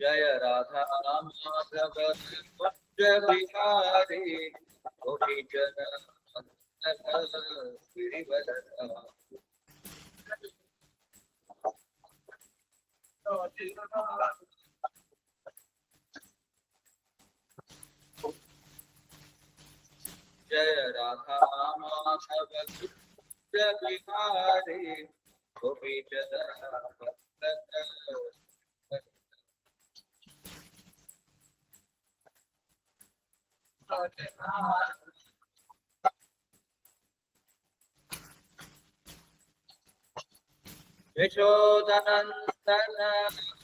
जय राधा माधव जय बिहारी गोपी जन जय राधा माधव जय बिहारी गोपी जन यशोदनन्दन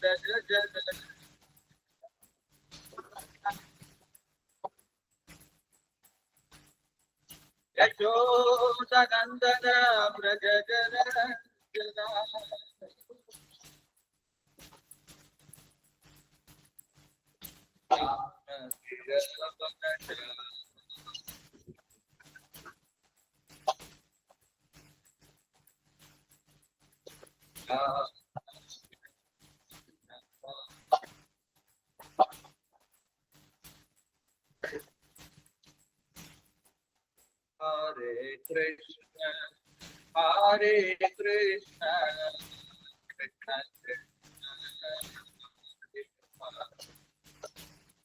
व्रज जन यशोदनन्दन व्रज जन Hare Krishna, Hare Krishna, Krishna Krishna,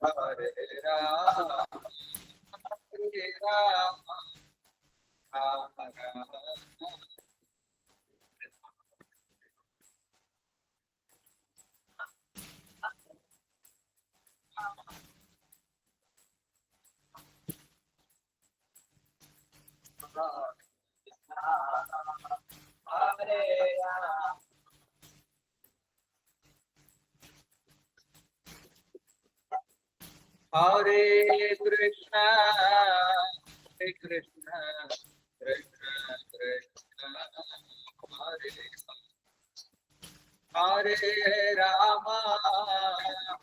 Hare Rama, Hare Rama, Rama Rama. Hare Krishna, Hare Krishna, Krishna Krishna, Hare Rama,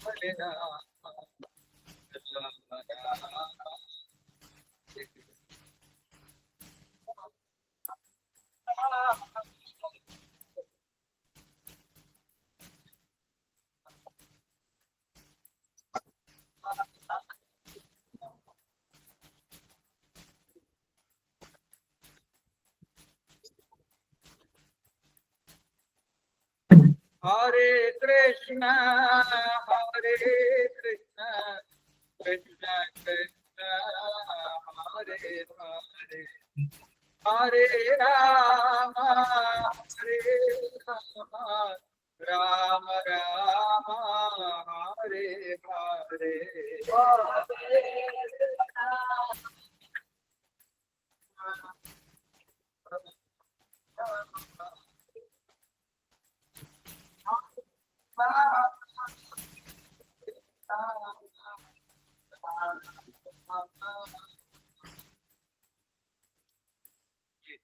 Hare Rama, Rama Rama. Hare Krishna, Hare Krishna, Krishna Krishna, Hare Hare, Hare Rama, Hare Rama, Rama Rama, Hare Hare.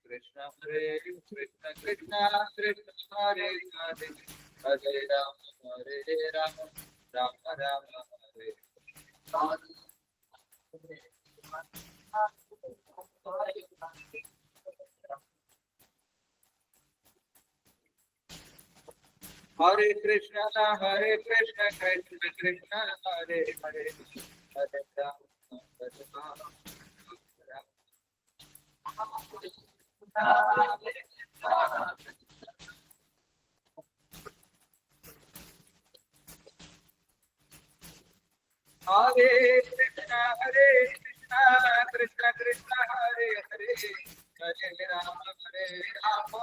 Krishna Hare Krishna, Krishna Krishna, Hare Hare, Hare Rama, Rama Rama, Hare Hare Krishna, Hare Krishna, Krishna Krishna, Hare Hare, Hare Rama, Hare Krishna, Hare Krishna, Krishna Krishna, Hare Hare, Hare Rama,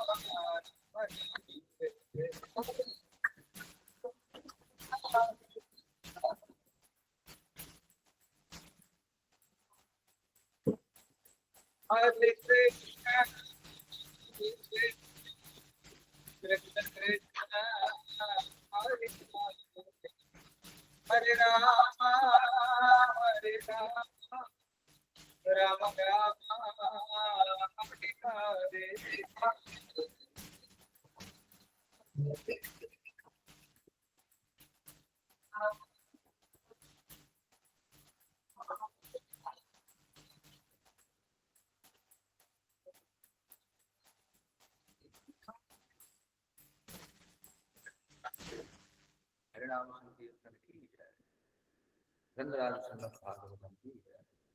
Hare Krishna, Krishna Krishna, Hare Hare Rama, Hare Rama, Rama Rama, Hare Hare.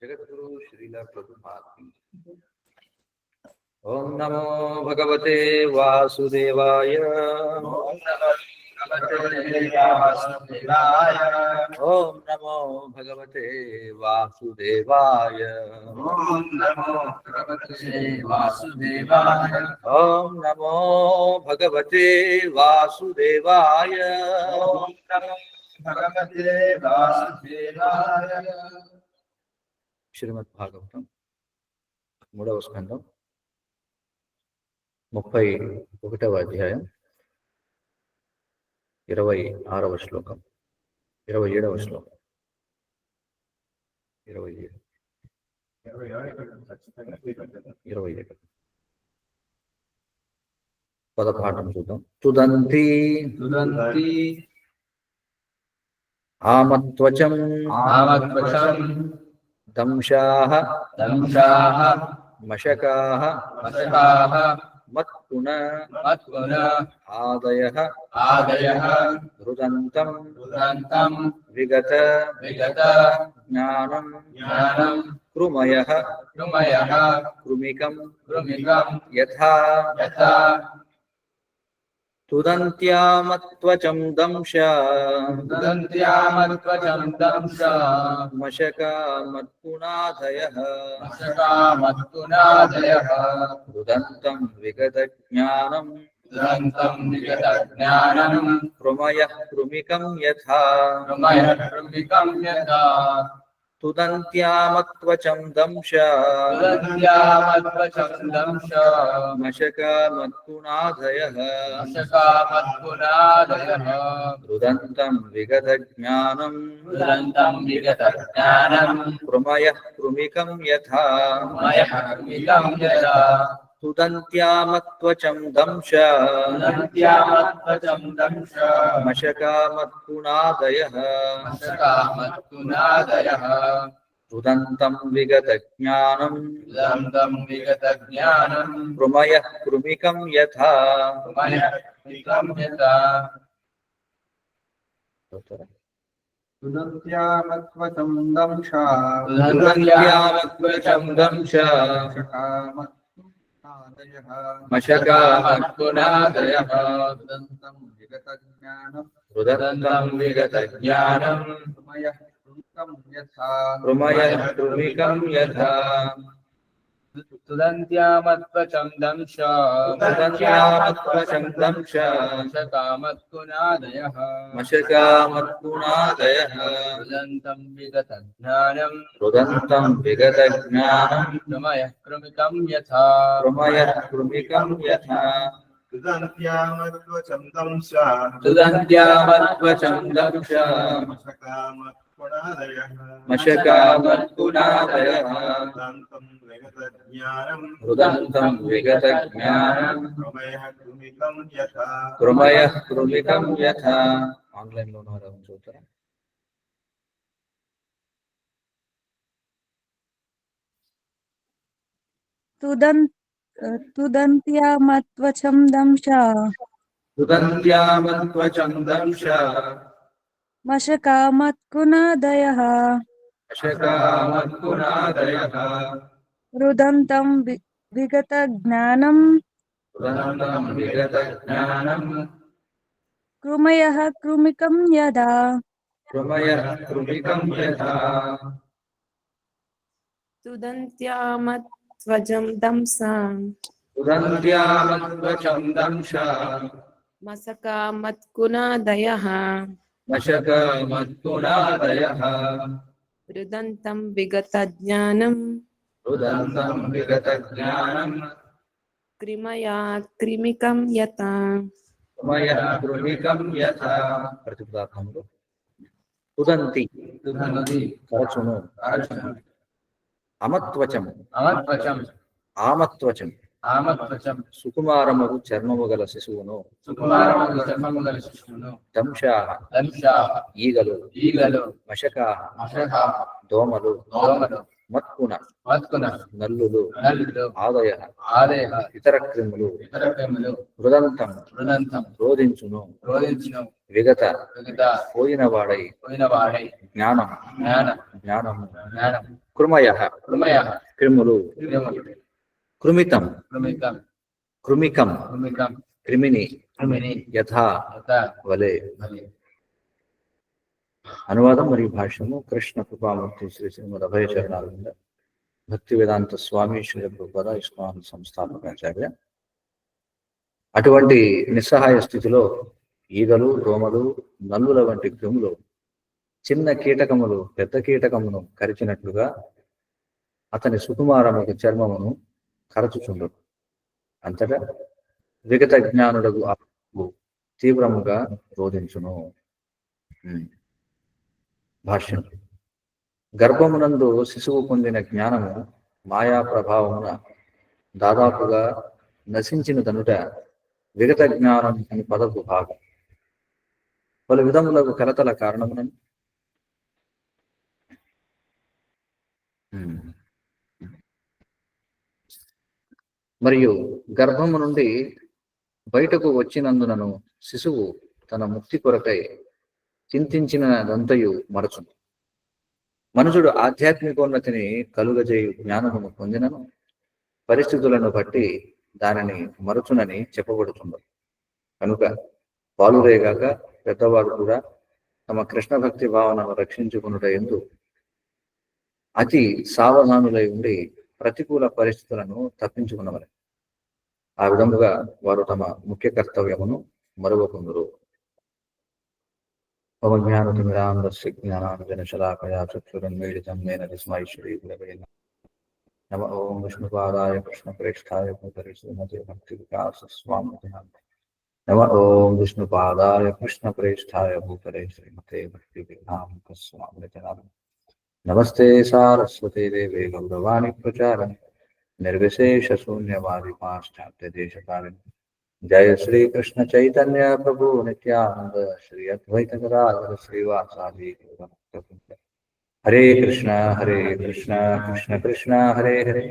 जगद्गुरु श्रील प्रभुपाद की। ओम नमो भगवते वासुदेवाय। ओम नमो भगवते वासुदेवाय। ओम नमो भगवते वासुदेवाय। ओम नमो भगवते वासुदेवाय। ओम नमो भगवते वासुदेवाय। श्रीमद् भागवतम మూడవ స్కందం 31వ అధ్యాయం 26వ శ్లోకం 27వ శ్లోకం 27 పదపాఠం చూద్దాం. తుదంతి తుదంతి ఆమత్వచం ఆమత్వచం దంశాః దంశాః మశకాః మశకాః మత్పున మత్పున ఆదయః ఆదయః రుదంతం రుదంతం విగత విగత జ్ఞానం జ్ఞానం కృమయః కృమయః కృమికం కృమికం యథా యథా తుదంత్యామత్వచం దంశ తుదంత్యామత్వచం దంశ మశకామత్పునాదయః మశకామత్పునాదయః రుదంతం విగత జ్ఞానం దురంతం విగత జ్ఞానం కృమయః కృమికం యథా కృమయః కృమికం యథా తుదంత్యామత్వచం దంశ తుదంత్యామత్వచం దంశ మశకామత్పునాదయః మశకామత్పునాదయః రుదంతం విగత జ్ఞానం దురంతం విగత జ్ఞానం కృమయః కృమికం యథా కృమయః కృమికం యథా తుదంత్యామత్వచం దంశ తుదంత్యామత్వచం దంశ మశకామత్పునాదయః మశకామత్పునాదయః రుదంతం విగత జ్ఞానం దురంతం విగత జ్ఞానం కృమయః కృమికం యథా కృమయః కృమికం యథా తుదంత్యామత్వచం దంశ తుదంత్యామత్వచం దంశ మశకామత్పునాదయః దుదంతం విగత జ్ఞానం రుదంతం విగత జ్ఞానం కృమయః కృమికం యథా కృమయః కృమికం యథా తుదంత్యామత్వచం దంశ తుదంత్యామత్వచం దంశ మశకామత్పునాదయః మశకామత్పునాదయః రుదంతం విగత జ్ఞానం రుదంతం విగత జ్ఞానం కృమయః కృమికం యథా కృమయః కృమికం యథా తుదంత్యామత్వచం దంశ తుదంత్యామత్వచం దంశ మశకామత్పునాదయః మశకామత్పునాదయః రుదంతం విగత జ్ఞానం రుదంతం విగత జ్ఞానం కృమయః కృమికం యథా కృమయః కృమికం యథా. ఆన్లైన్ లో ఉన్నారా చూస్తారా? తుదంత్యామత్వచం దంశ తుదంత్యామత్వచం దంశ మశకామత్కునాదయః మశకామత్పునాదయః రుదంతం విగత జ్ఞానం రుదంతం విగత జ్ఞానం కృమయః కృమికం యథా కృమయః కృమికం యథా. తుదంత్యామత్వచం దంశ తుదంత్యామత్వచం దంశ మశకామత్కునాదయః మశకామత్పునాదయః రుదంతం విగత జ్ఞానం రుదంతం విగత జ్ఞానం క్రిమయా క్రిమికం యథా కృమయః కృమికం యథా. ప్రతిపదార్థములు తుదంతి తుదంతి కరచును అమత్వచం అమత్వచం ఆమత్వచం ఆమత్వచం సుకుమారముగు చర్మము గల శిశువును సుకుమారముగు చర్మముగల శిశువును దంశాః దంశాః ఈగలు ఈగలు మశకాః మశకాః దోమలు దోమలు మత్కున మత్కున నల్లులు నల్లులు ఆదయః ఆదేహ ఇతర క్రిములు ఇతర క్రిములు హృదంతం వృదంతం రోధించును రోధించును విగత విగత పోయిన వాడై పోయిన వాడై జ్ఞానం జ్ఞానము జ్ఞానం కృమయః కృమయః క్రిములు క్రిములు కృమితం కృమికం కృమికం కృమికం క్రిమిని కృమిని యథా యథ వలే. బలి. అనువాదం మరియు భాష్యము కృష్ణ కృపామూర్తి శ్రీ శ్రీమద్ అభయ చరణారవింద భక్తి వేదాంత స్వామి శ్రీ ప్రభుపాద ఇస్కాన్ సంస్థాపకాచార్య. అటువంటి నిస్సహాయ స్థితిలో ఈగలు దోమలు నల్లుల వంటి క్రిములు చిన్న కీటకములు పెద్ద కీటకమును కరిచినట్లుగా అతని సుకుమారముకు చర్మమును కరచుచుండు. అంతటా విగత జ్ఞానుడగు ఆత్మకు తీవ్రముగా రోధించును. భాష్యం. గర్భమునందు శిశువు పొందిన జ్ఞానము మాయా ప్రభావమున దాదాపుగా నశించిన దనుట విగత జ్ఞానం అని పదపు భాగం. పలు విధములకు కలతల కారణమున మరియు గర్భము నుండి బయటకు వచ్చినందునను శిశువు తన ముక్తి కొరకై చింతించినదంతయు మరచును. మనుషుడు ఆధ్యాత్మికోన్నతిని కలుగజేయు జ్ఞానమును పొందినను పరిస్థితులను బట్టి దానిని మరచునని చెప్పబడుతుంది. కనుక పాలురేగాక పెద్దవారు కూడా తమ కృష్ణ భక్తి భావనను రక్షించుకునుట యందు అతి సావధానులై ఉండి ప్రతికూల పరిస్థితులను తప్పించుకున్నవని. ఆ విధముగా వారు తమ ముఖ్య కర్తవ్యమును మరువకుందురు. జ్ఞానతిమిరాంధ్రస్య జ్ఞానాంజనశలాకయా చక్షురున్మీలితం येन तस्मै श्रीगुरवे नमः. ఓం విష్ణుపాదాయ కృష్ణప్రేష్ఠాయ భూతలే శ్రీమతే భక్తి వికాస స్వామితే నమః. ఓం విష్ణుపాదాయ కృష్ణప్రేష్ఠాయ భూతలే శ్రీమతే భక్తి వికాస స్వామితే నమః. నమస్తే సారస్వతే దేవే గౌరవాణి ప్రచారం నిర్విశేష శూన్యవాది పాశ్చాత్య దేశకారిణి. జయ శ్రీ కృష్ణ చైతన్య ప్రభు నిత్యానంద శ్రీ అద్వైత గదాధర శ్రీవాసాది. హరే కృష్ణ కృష్ణ కృష్ణ హరే హరే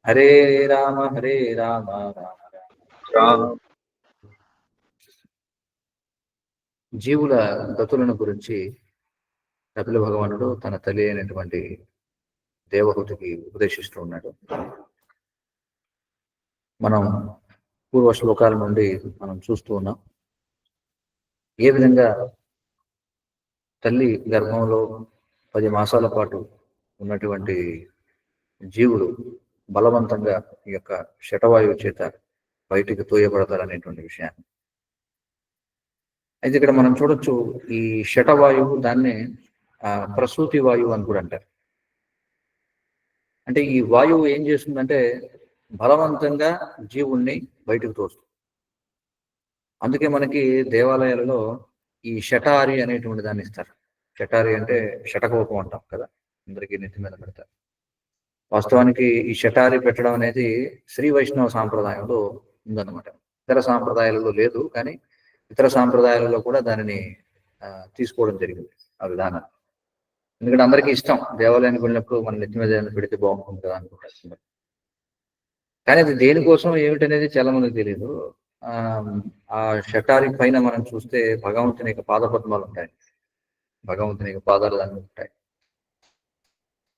హరే రామ రామ రామ. జీవుల గతులను గురించి కపిల భగవానుడు తన తల్లి అయినటువంటి దేవహూతికి ఉపదేశిస్తూ ఉన్నాడు. మనం పూర్వ శ్లోకాల నుండి మనం చూస్తూ ఉన్నాం ఏ విధంగా తల్లి గర్భంలో 10 మాసాల పాటు ఉన్నటువంటి జీవుడు బలవంతంగా ఈ యొక్క శటవాయువు చేత బయటికి తోయబడతారనేటువంటి విషయాన్ని. అయితే ఇక్కడ మనం చూడొచ్చు ఈ శటవాయువు దాన్నే ప్రసూతి వాయువు అని కూడా అంటారు. అంటే ఈ వాయువు ఏం చేస్తుందంటే బలవంతంగా జీవుణ్ణి బయటకు తోస్తుంది. అందుకే మనకి దేవాలయాలలో ఈ షటారి అనేటువంటి దాన్ని ఇస్తారు. షటారి అంటే షటకోపం అంటాం కదా, అందరికీ నెత్తి మీద పెడతారు. వాస్తవానికి ఈ షటారి పెట్టడం అనేది శ్రీ వైష్ణవ సాంప్రదాయంలో ఉందన్నమాట. ఇతర సాంప్రదాయాలలో లేదు, కానీ ఇతర సాంప్రదాయాలలో కూడా దానిని తీసుకోవడం జరిగింది ఆ విధానం. ఎందుకంటే అందరికీ ఇష్టం, దేవాలయానికి వెళ్ళినప్పుడు మన నెత్తి మీద పెడితే బాగుంటుంది కదా అనుకుంటారు. కానీ అది దేనికోసం ఏమిటనేది చాలా మందికి తెలియదు. ఆ షటారి పైన మనం చూస్తే భగవంతుని యొక్క పాదపద్మాలు ఉంటాయి, భగవంతుని యొక్క పాదాలు దాన్ని ఉంటాయి.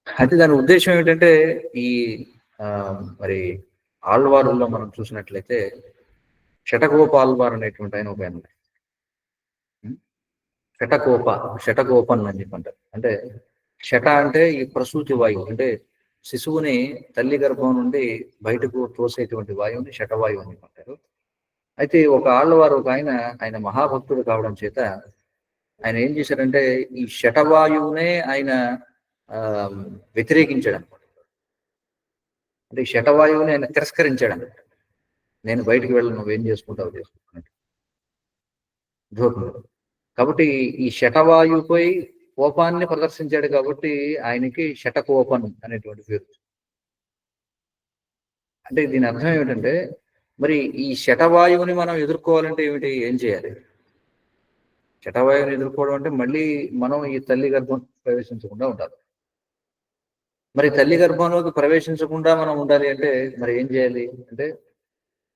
అయితే దాని ఉద్దేశం ఏమిటంటే ఈ మరి ఆళ్వారుల్లో మనం చూసినట్లయితే షటకోప ఆళ్వారు అనేటువంటి ఆయన ఒక ఆయన. షటకోపన్ అని చెప్పంటారు. అంటే షట అంటే ఈ ప్రసూతి వాయువు, అంటే శిశువుని తల్లి గర్భం నుండి బయటకు తోసేటువంటి వాయువుని షటవాయువు అని చెప్పంటారు. అయితే ఒక ఆళ్వారు ఒక ఆయన మహాభక్తుడు కావడం చేత ఆయన ఏం చేశారంటే ఈ షటవాయువునే ఆయన వ్యతిరేకించాడు అనమాట. అంటే ఈ షటవాయువుని ఆయన తిరస్కరించాడు అనమాట. నేను బయటికి వెళ్ళను, నువ్వేం చేసుకుంటావు చేసుకుంటున్నట్టు. కాబట్టి ఈ షటవాయువుపై కోపాన్ని ప్రదర్శించాడు, కాబట్టి ఆయనకి షటకోపన్ అనేటువంటి పేరు. అంటే దీని అర్థం ఏమిటంటే మరి ఈ శటవాయువుని మనం ఎదుర్కోవాలంటే ఏమిటి, ఏం చేయాలి? శటవాయువుని ఎదుర్కోవడం అంటే మళ్ళీ మనం ఈ తల్లి గర్భం ప్రవేశించకుండా ఉండాలి. మరి తల్లి గర్భంలోకి ప్రవేశించకుండా మనం ఉండాలి అంటే మరి ఏం చేయాలి అంటే,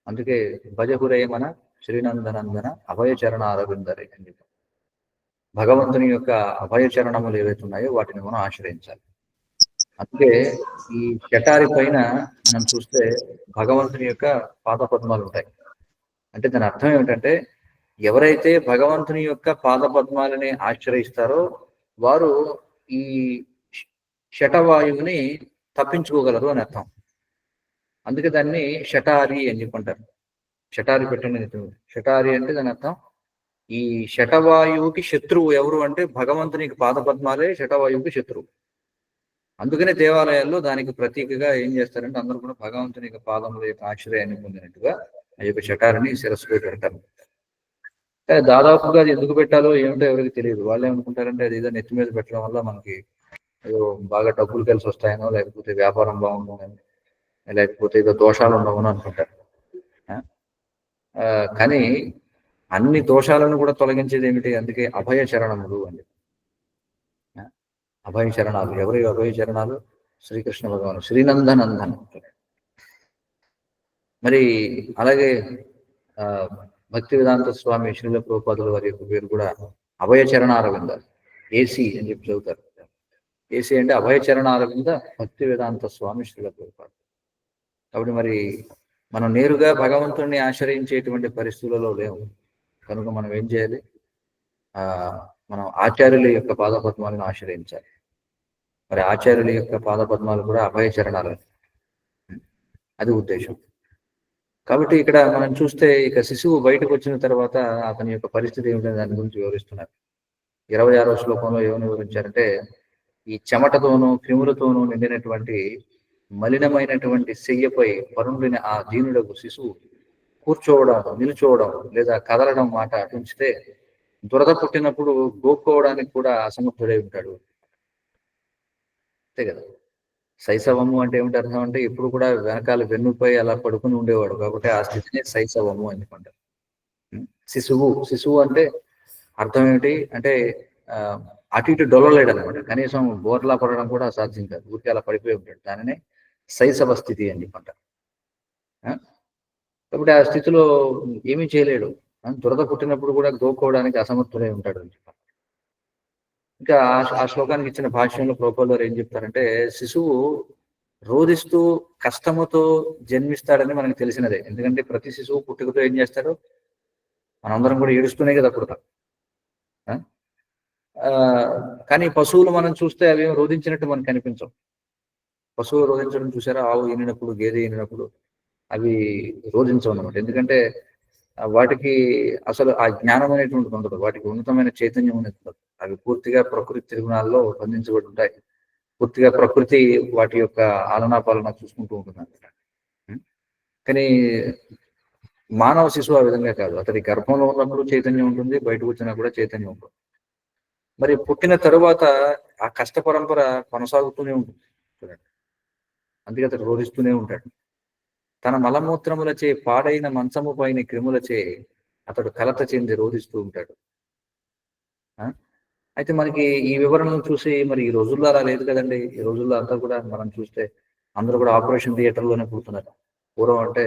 అందుకే భజహురే మన శ్రీనందనందన అభయ చరణ అరవిందరే అని చెప్పి భగవంతుని యొక్క అభయ చరణములు ఏవైతే ఉన్నాయో వాటిని మనం ఆశ్రయించాలి. అందుకే ఈ శటారి పైన మనం చూస్తే భగవంతుని యొక్క పాదపద్మాలు ఉంటాయి. అంటే దాని అర్థం ఏమిటంటే ఎవరైతే భగవంతుని యొక్క పాదపద్మాలని ఆశ్రయిస్తారో వారు ఈ శటవాయువుని తప్పించుకోగలరు అని అర్థం. అందుకే దాన్ని శటారి అని చెప్పుకుంటారు. శటారి పెట్టండి. శటారి అంటే దాని అర్థం ఈ శటవాయువుకి శత్రువు ఎవరు అంటే భగవంతునికి పాదపద్మాలే శటవాయువుకి శత్రువు. అందుకనే దేవాలయాల్లో దానికి ప్రతీకగా ఏం చేస్తారంటే అందరూ కూడా భగవంతుని యొక్క పాదముల యొక్క ఆశ్రయాన్ని పొందినట్టుగా ఆ యొక్క శటారిని శిరస్సులో పెడతారు. కానీ దాదాపుగా అది ఎందుకు పెట్టాలో ఏమిటో ఎవరికి తెలియదు. వాళ్ళు ఏమనుకుంటారంటే అది ఏదో నెత్తి మీద పెట్టడం వల్ల మనకి ఏదో బాగా డబ్బులు కలిసి వస్తాయనో, లేకపోతే వ్యాపారం బాగుంటుందని, లేకపోతే ఏదో దోషాలు ఉండవనో అనుకుంటారు. కానీ అన్ని దోషాలను కూడా తొలగించేది ఏమిటి? అందుకే అభయ చరణములు అని. అభయ చరణాలు ఎవరి అభయ చరణాలు? శ్రీకృష్ణ భగవాను శ్రీనందనందన్. మరి అలాగే భక్తి వేదాంత స్వామి శ్రీల ప్రభుపాదుల వారి యొక్క పేరు కూడా అభయ చరణారవింద, ఏసీ అని చెప్పి చదువుతారు. ఏసీ అంటే అభయ చరణారవింద భక్తి వేదాంత స్వామి శ్రీల ప్రభుపాదు. కాబట్టి మరి మనం నేరుగా భగవంతుడిని ఆశ్రయించేటువంటి పరిస్థితులలో లేవు కనుక మనం ఏం చేయాలి? మనం ఆచార్యుల యొక్క పాదపద్మాలను ఆశ్రయించాలి. మరి ఆచార్యుల యొక్క పాదపద్మాలు కూడా అభయ చరణాలు, అది ఉద్దేశం. కాబట్టి ఇక్కడ మనం చూస్తే ఇక శిశువు బయటకు వచ్చిన తర్వాత అతని యొక్క పరిస్థితి ఏమిటనే దాని గురించి వివరిస్తున్నారు. 26వ శ్లోకంలో ఏమని వివరించారంటే, ఈ చెమటతోనూ క్రిములతోనూ నిండినటువంటి మలినమైనటువంటి శయ్యపై పరుండిన ఆ దీనుడకు శిశువు కూర్చోవడం, నిల్చోవడం లేదా కదలడం మాట అటుంచితే దురద పుట్టినప్పుడు గోక్కోవడానికి కూడా అసమర్థుడై ఉంటాడు. అంతే కదా. శైశవము అంటే ఏమిటి అర్థం అంటే ఇప్పుడు కూడా వెనకాల వెన్నుపై అలా పడుకుని ఉండేవాడు కాబట్టి ఆ స్థితిని శైశవము అని చెప్పంటారు. శిశువు అంటే అర్థం ఏమిటి అంటే అటు ఇటు డొల్లలేడు అనమాట. కనీసం బోర్లా పడడం కూడా అసాధ్యం కాదు, ఊరికి అలా పడిపోయి ఉంటాడు. దానినే శైశవ స్థితి అని చెప్పంటారు. కాబట్టి ఆ స్థితిలో ఏమీ చేయలేడు. దురద పుట్టినప్పుడు కూడా గోక్కోవడానికి అసమర్థుడై ఉంటాడు అని చెప్పారు. ఇంకా ఆ శ్లోకానికి ఇచ్చిన భాష్యంలో ప్రభుపాదులు వారు ఏం చెప్తారంటే, శిశువు రోధిస్తూ కష్టముతో జన్మిస్తాడని మనకు తెలిసినదే. ఎందుకంటే ప్రతి శిశువు పుట్టుకతో ఏం చేస్తాడు? మనందరం కూడా ఏడుస్తూనే కదా పుడతాం. కానీ పశువులు మనం చూస్తే అవి రోధించినట్టు మనకు కనిపించవు. పశువులు రోధించడం చూసారా? ఆవు ఈనినప్పుడు, గేదె ఈనినప్పుడు అవి రోధించవు అన్నమాట. ఎందుకంటే వాటికి అసలు ఆ జ్ఞానం అనేటువంటిది ఉండదు, వాటికి ఉన్నతమైన చైతన్యం అనేది ఉండదు. అవి పూర్తిగా ప్రకృతి త్రిగుణాల్లో బంధించబడి ఉంటాయి. పూర్తిగా ప్రకృతి వాటి యొక్క ఆలనా పాలన చూసుకుంటూ ఉంటుంది అనమాట. కానీ మానవ శిశువు ఆ విధంగా కాదు. అతడి గర్భంలో ఉన్నప్పుడు చైతన్యం ఉంటుంది, బయటకు వచ్చినా కూడా చైతన్యం ఉంటుంది. మరి పుట్టిన తరువాత ఆ కష్ట పరంపర కొనసాగుతూనే ఉంటుంది చూడండి. అందుకే అతడు రోధిస్తూనే ఉంటాడు. తన మలమూత్రములచే పాడైన మంచము పైన క్రిములచే అతడు కలత చెంది రోధిస్తూ ఉంటాడు. అయితే మనకి ఈ వివరణను చూసి మరి ఈ రోజుల్లో అలా లేదు కదండి. ఈ రోజుల్లో అంతా కూడా మనం చూస్తే అందరూ కూడా ఆపరేషన్ థియేటర్లోనే పుడుతున్నారు. పూర్వం అంటే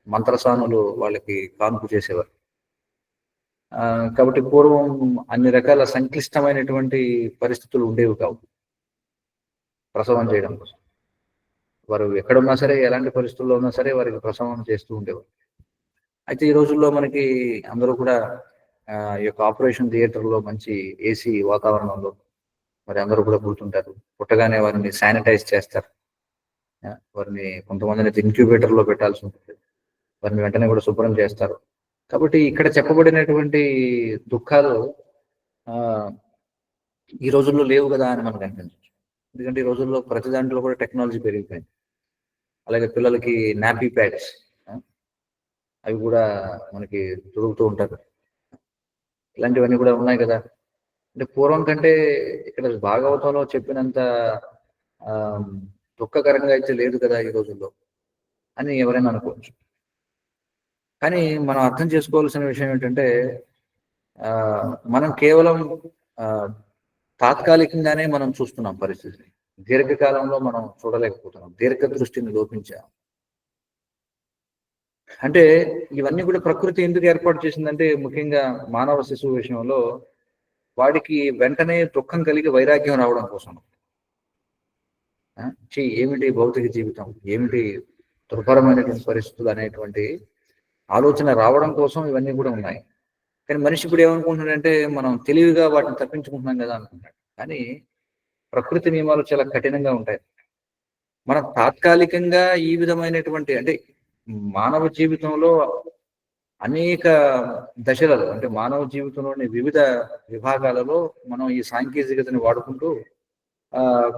మంత్రసానులు వాళ్ళకి కాన్పు చేసేవారు. కాబట్టి పూర్వం అన్ని రకాల సంక్లిష్టమైనటువంటి పరిస్థితులు ఉండేవి కావు ప్రసవం చేయడం కోసం. వారు ఎక్కడున్నా సరే, ఎలాంటి పరిస్థితుల్లో ఉన్నా సరే వారికి ప్రసవం చేస్తూ ఉండేవారు. అయితే ఈ రోజుల్లో మనకి అందరూ కూడా ఈ యొక్క ఆపరేషన్ థియేటర్లో మంచి ఏసీ వాతావరణంలో మరి అందరూ కూడా పుడుతుంటారు. పుట్టగానే వారిని శానిటైజ్ చేస్తారు. వారిని కొంతమందిని ఇన్క్యుబేటర్లో పెట్టాల్సి ఉంటుంది. వారిని వెంటనే కూడా శుభ్రం చేస్తారు. కాబట్టి ఇక్కడ చెప్పబడినటువంటి దుఃఖాలు ఈ రోజుల్లో లేవు కదా అని మనకు అనిపించవచ్చు. ఎందుకంటే ఈ రోజుల్లో ప్రతి దాంట్లో కూడా టెక్నాలజీ పెరిగిపోయింది. అలాగే పిల్లలకి నాపీ ప్యాడ్స్ అవి కూడా మనకి దొరుకుతూ ఉంటారు. ఇలాంటివన్నీ కూడా ఉన్నాయి కదా. అంటే పూర్వం కంటే ఇక్కడ భాగవతంలో చెప్పినంత దుఃఖకరంగా అయితే లేదు కదా ఈ రోజుల్లో. అని ఎవరైనా అనుకోవచ్చు. కానీ మనం అర్థం చేసుకోవాల్సిన విషయం ఏంటంటే మనం కేవలం తాత్కాలికంగానే మనం చూస్తున్నాం పరిస్థితిని. దీర్ఘకాలంలో మనం చూడలేకపోతున్నాం. దీర్ఘ దృష్టిని లోపించాం. అంటే ఇవన్నీ కూడా ప్రకృతి ఎందుకు ఏర్పాటు చేసిందంటే, ముఖ్యంగా మానవ శిశువు విషయంలో వాడికి వెంటనే దుఃఖం కలిగి వైరాగ్యం రావడం కోసం. ఏమిటి భౌతిక జీవితం, ఏమిటి దుర్భరమైనటువంటి పరిస్థితులు అనేటువంటి ఆలోచన రావడం కోసం ఇవన్నీ కూడా ఉన్నాయి. కానీ మనిషి ఇప్పుడు ఏమనుకుంటున్నాడంటే, మనం తెలివిగా వాటిని తప్పించుకుంటున్నాం కదా అనుకుంటాడు. కానీ ప్రకృతి నియమాలు చాలా కఠినంగా ఉంటాయి. మనం తాత్కాలికంగా ఈ విధమైనటువంటి అంటే మానవ జీవితంలో అనేక దశలలో, అంటే మానవ జీవితంలోని వివిధ విభాగాలలో మనం ఈ సాంకేతికతని వాడుకుంటూ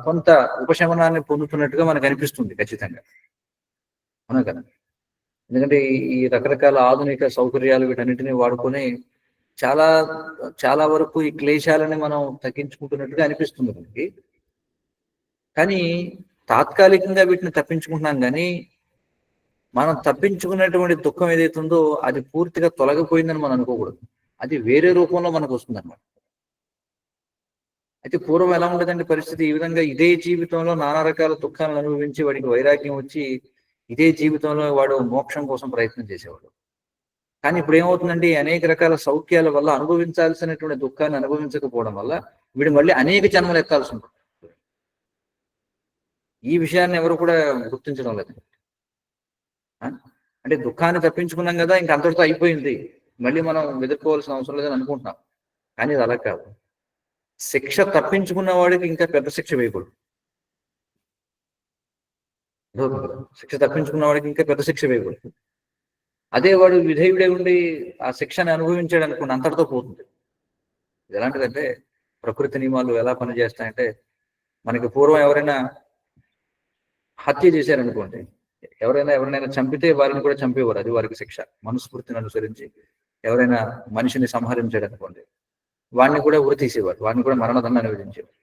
కొంత ఉపశమనాన్ని పొందుతున్నట్టుగా మనకు అనిపిస్తుంది ఖచ్చితంగా. అవునా కదా? ఎందుకంటే ఈ రకరకాల ఆధునిక సౌకర్యాలు వీటన్నిటిని వాడుకొని చాలా చాలా వరకు ఈ క్లేశాలని మనం తగ్గించుకుంటున్నట్టుగా అనిపిస్తుంది మనకి. కానీ తాత్కాలికంగా వీటిని తప్పించుకుంటున్నాం. కానీ మనం తప్పించుకున్నటువంటి దుఃఖం ఏదైతుందో అది పూర్తిగా తొలగిపోయిందని మనం అనుకోకూడదు. అది వేరే రూపంలో మనకు వస్తుంది అన్నమాట. అయితే పూర్వం ఎలా ఉండదండి పరిస్థితి? ఈ విధంగా ఇదే జీవితంలో నానా రకాల దుఃఖాలను అనుభవించి వాడికి వైరాగ్యం వచ్చి ఇదే జీవితంలో వాడు మోక్షం కోసం ప్రయత్నం చేసేవాడు. కానీ ఇప్పుడు ఏమవుతుందండి, అనేక రకాల సౌఖ్యాల వల్ల అనుభవించాల్సినటువంటి దుఃఖాన్ని అనుభవించకపోవడం వల్ల వీడు మళ్ళీ అనేక జన్మలు ఎత్తాల్సి ఉంటుంది. ఈ విషయాన్ని ఎవరు కూడా గుర్తించడం లేదు. అంటే దుఃఖాన్ని తప్పించుకున్నాం కదా, ఇంక అంతటితో అయిపోయింది, మళ్ళీ మనం ఎదుర్కోవాల్సిన అవసరం లేదని అనుకుంటున్నాం. కానీ ఇది అలా కాదు. శిక్ష తప్పించుకున్న వాడికి ఇంకా పెద్ద శిక్ష వేయకూడదు. శిక్ష తప్పించుకున్న వాడికి ఇంకా పెద్ద శిక్ష వేయకూడదు. అదే వాడు విధేయుడే ఉండి ఆ శిక్షని అనుభవించాడు అనుకోండి, అంతటితో పోతుంది. ఇది ఎలాంటిదంటే, ప్రకృతి నియమాలు ఎలా పనిచేస్తాయంటే, మనకి పూర్వం ఎవరైనా హత్య చేశారనుకోండి, ఎవరైనా చంపితే వారిని కూడా చంపేవారు, అది వారికి శిక్ష. మనుస్మృతిని అనుసరించి ఎవరైనా మనిషిని సంహరించాడు అనుకోండి, వాడిని కూడా ఉరి తీసేవారు, వాడిని కూడా మరణదండాన్ని విధించేవారు.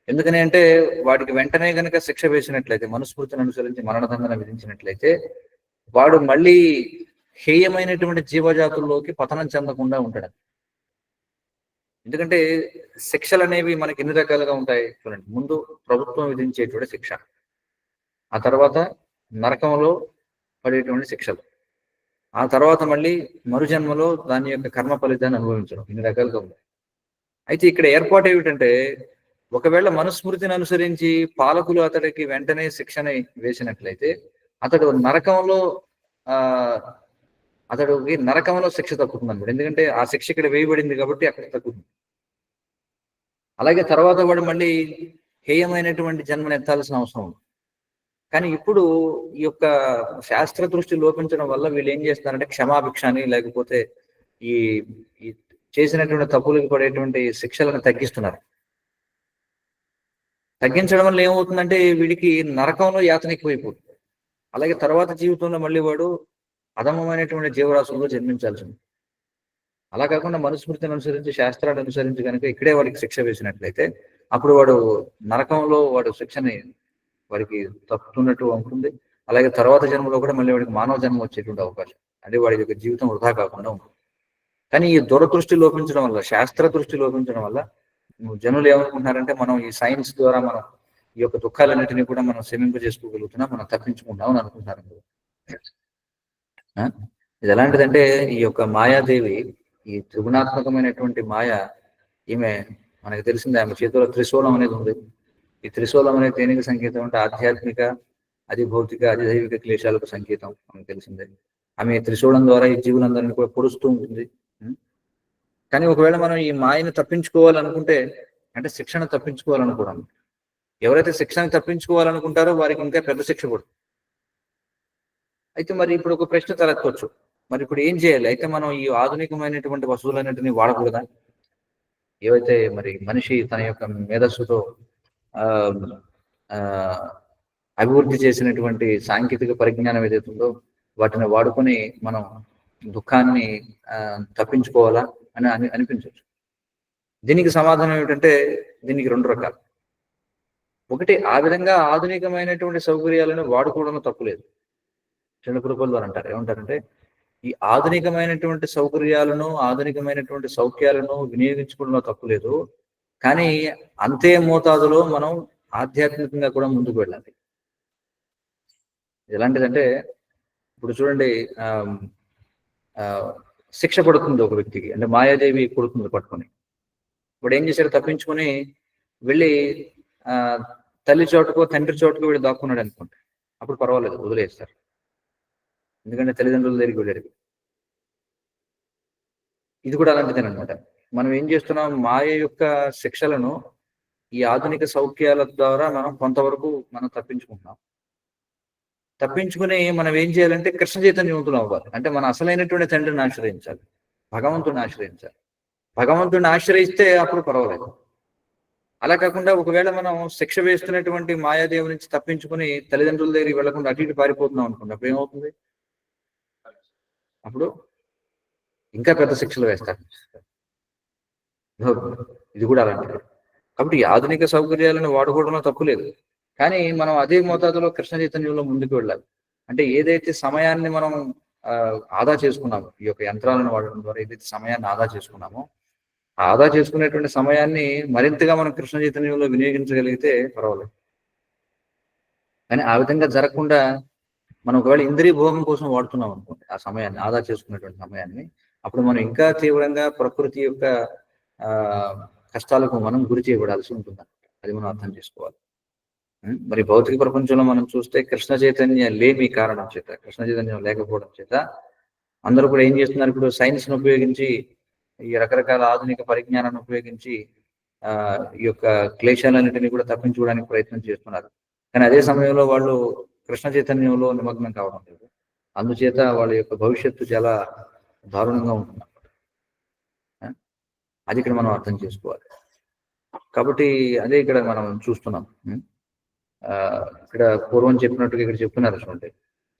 ఎందుకని అంటే వాడికి వెంటనే కనుక శిక్ష వేసినట్లయితే, మనుస్మృతిని అనుసరించి మరణదండాన్ని విధించినట్లయితే వాడు మళ్ళీ హేయమైనటువంటి జీవజాతుల్లోకి పతనం చెందకుండా ఉంటాడు. ఎందుకంటే శిక్షలు అనేవి మనకి ఎన్ని రకాలుగా ఉంటాయి చూడండి. ముందు ప్రభుత్వం విధించేటువంటి శిక్ష, ఆ తర్వాత నరకంలో పడేటువంటి శిక్షలు, ఆ తర్వాత మళ్ళీ మరుజన్మలో దాని యొక్క కర్మ ఫలితాన్ని అనుభవించడం, ఇన్ని రకాలుగా ఉన్నాయి. అయితే ఇక్కడ ఏర్పాటు ఏమిటంటే, ఒకవేళ మనుస్మృతిని అనుసరించి పాలకులు అతడికి వెంటనే శిక్షని వేసినట్లయితే అతడు నరకంలో శిక్ష తగ్గుతుంది అన్నమాట. ఎందుకంటే ఆ శిక్ష ఇక్కడ వేయబడింది కాబట్టి అక్కడ తగ్గుతుంది. అలాగే తర్వాత వాడు మళ్ళీ హేయమైనటువంటి జన్మను ఎత్తాల్సిన అవసరం ఉంది. కానీ ఇప్పుడు ఈ యొక్క శాస్త్ర దృష్టి లోపించడం వల్ల వీళ్ళు ఏం చేస్తున్నారంటే క్షమాభిక్షని, లేకపోతే ఈ చేసినటువంటి తప్పులకు పడేటువంటి శిక్షలను తగ్గిస్తున్నారు. తగ్గించడం వల్ల ఏమవుతుందంటే వీడికి నరకంలో యాతన ఎక్కువైపోతుంది. అలాగే తర్వాత జీవితంలో మళ్ళీ వాడు అధమమైనటువంటి జీవరాశుల్లో జన్మించాల్సింది. అలా కాకుండా మనుస్మృతిని అనుసరించి, శాస్త్రాన్ని అనుసరించి కనుక ఇక్కడే వాడికి శిక్ష వేసినట్లయితే అప్పుడు వాడు నరకంలో వాడు శిక్షని వాడికి తప్పుతున్నట్టు ఉంటుంది. అలాగే తర్వాత జన్మలో కూడా మళ్ళీ వాడికి మానవ జన్మ వచ్చేటువంటి అవకాశం, అంటే వాడి యొక్క జీవితం వృధా కాకుండా ఉంటుంది. కానీ ఈ దూరదృష్టి లోపించడం వల్ల, శాస్త్ర దృష్టి లోపించడం వల్ల జనులు ఏమనుకుంటున్నారంటే మనం ఈ సైన్స్ ద్వారా మనం ఈ యొక్క దుఃఖాలన్నింటినీ కూడా మనం శమింపజేసుకోగలుగుతున్నాం, మనం తప్పించుకుంటాం అని అనుకుంటున్నారు. ఇది ఎలాంటిదంటే, ఈ యొక్క మాయాదేవి, ఈ త్రిగుణాత్మకమైనటువంటి మాయ, ఈమె మనకు తెలిసిందే, ఆమె చేతిలో త్రిశూలం అనేది ఉంది. ఈ త్రిశూలం అనేది దేనికి సంకేతం అంటే ఆధ్యాత్మిక, అది భౌతిక, అది దైవిక క్లేశాలకు సంకేతం, మనకు తెలిసిందే. ఆమె త్రిశూలం ద్వారా ఈ జీవులందరినీ కూడా పొడుస్తూ ఉంటుంది. కానీ ఒకవేళ మనం ఈ మాయను తప్పించుకోవాలనుకుంటే, అంటే శిక్షణ తప్పించుకోవాలనుకోవడం, ఎవరైతే శిక్షణ తప్పించుకోవాలనుకుంటారో వారికి ఇంకా పెద్ద శిక్ష పడుతుంది. అయితే మరి ఇప్పుడు ఒక ప్రశ్న తలెత్తవచ్చు, మరి ఇప్పుడు ఏం చేయాలి? అయితే మనం ఈ ఆధునికమైనటువంటి వస్తువులన్నింటినీ వాడకూడదా? ఏవైతే మరి మనిషి తన యొక్క మేధస్సుతో అభివృద్ధి చేసినటువంటి సాంకేతిక పరిజ్ఞానం ఏదైతుందో వాటిని వాడుకొని మనం దుఃఖాన్ని తప్పించుకోవాలా అని అనిపించవచ్చు. దీనికి సమాధానం ఏమిటంటే, దీనికి రెండు రకాలు. ఒకటి, ఆ విధంగా ఆధునికమైనటువంటి సౌకర్యాలను వాడుకోవడంలో తప్పులేదు. చిన్నకురుపల్లి వారు అంటారు, ఏమంటారంటే ఈ ఆధునికమైనటువంటి సౌకర్యాలను ఆధునికమైనటువంటి సౌఖ్యాలను వినియోగించుకోవడంలో తప్పు లేదు, కానీ అంతే మోతాదులో మనం ఆధ్యాత్మికంగా కూడా ముందుకు వెళ్ళాలి. ఎలాంటిదంటే ఇప్పుడు చూడండి, శిక్ష పడుతుంది ఒక వ్యక్తికి, అంటే మాయాదేవి కొడుతుంది పట్టుకొని. ఇప్పుడు ఏం చేశారు, తప్పించుకొని వెళ్ళి తల్లి చోటుకో తండ్రి చోటుకో వీడు దాక్కున్నాడు అనుకోండి, అప్పుడు పర్వాలేదు, వదిలేస్తారు. ఎందుకంటే తల్లిదండ్రుల దగ్గరికి వెళ్ళారు. ఇది కూడా అలాంటిదేనమాట. మనం ఏం చేస్తున్నాం, మాయ యొక్క శిక్షలను ఈ ఆధునిక సౌఖ్యాల ద్వారా మనం కొంతవరకు మనం తప్పించుకుంటున్నాం. తప్పించుకుని మనం ఏం చేయాలంటే కృష్ణ చైతన్యవంతులు అవ్వాలి. అంటే మన అసలైనటువంటి తండ్రిని ఆశ్రయించాలి, భగవంతుడిని ఆశ్రయించాలి. భగవంతుడిని ఆశ్రయిస్తే అప్పుడు పర్వాలేదు. అలా కాకుండా ఒకవేళ మనం శిక్ష వేస్తున్నటువంటి మాయాదేవి నుంచి తప్పించుకుని తల్లిదండ్రుల దగ్గరికి వెళ్లకుండా అటు ఇటు పారిపోతున్నాం అనుకోండి, అప్పుడు ఏమవుతుంది, అప్పుడు ఇంకా పెద్ద శిక్షలు వేస్తారు. ఇది కూడా అలాంటిది. కాబట్టి ఈ ఆధునిక సౌకర్యాలను వాడుకోవడంలో తప్పు లేదు, కానీ మనం అదే మోతాదులో కృష్ణ చైతన్యంలో ముందుకు వెళ్ళాలి. అంటే ఏదైతే సమయాన్ని మనం ఆదా చేసుకున్నామో, ఈ యొక్క యంత్రాలను వాడడం ద్వారా ఏదైతే సమయాన్ని ఆదా చేసుకున్నామో, ఆదా చేసుకునేటువంటి సమయాన్ని మరింతగా మనం కృష్ణ చైతన్యంలో వినియోగించగలిగితే పర్వాలేదు. కానీ ఆ విధంగా జరగకుండా మనం ఒకవేళ ఇంద్రియ భోగం కోసం వాడుతున్నాం అనుకోండి, ఆ సమయాన్ని ఆదా చేసుకునేటువంటి సమయాన్ని, అప్పుడు మనం ఇంకా తీవ్రంగా ప్రకృతి యొక్క కష్టాలకు మనం గురి చేయబడాల్సి ఉంటుంది. అది మనం అర్థం చేసుకోవాలి. మరి భౌతిక ప్రపంచంలో మనం చూస్తే కృష్ణ చైతన్య లేమి కారణం చేత, కృష్ణ చైతన్యం లేకపోవడం చేత అందరూ కూడా ఏం చేస్తున్నారు, ఇప్పుడు సైన్స్ను ఉపయోగించి, ఈ రకరకాల ఆధునిక పరిజ్ఞానాన్ని ఉపయోగించి ఈ యొక్క క్లేశాలన్నింటినీ కూడా తప్పించుకోవడానికి ప్రయత్నం చేస్తున్నారు. కానీ అదే సమయంలో వాళ్ళు కృష్ణ చైతన్యంలో నిమగ్నం కావడం లేదు. అందుచేత వాళ్ళ యొక్క భవిష్యత్తు చాలా దారుణంగా ఉంటుంది. అది ఇక్కడ మనం అర్థం చేసుకోవాలి. కాబట్టి అదే ఇక్కడ మనం చూస్తున్నాం. ఇక్కడ పూర్వం చెప్పినట్టుగా ఇక్కడ చెప్తున్నారు చూడండి,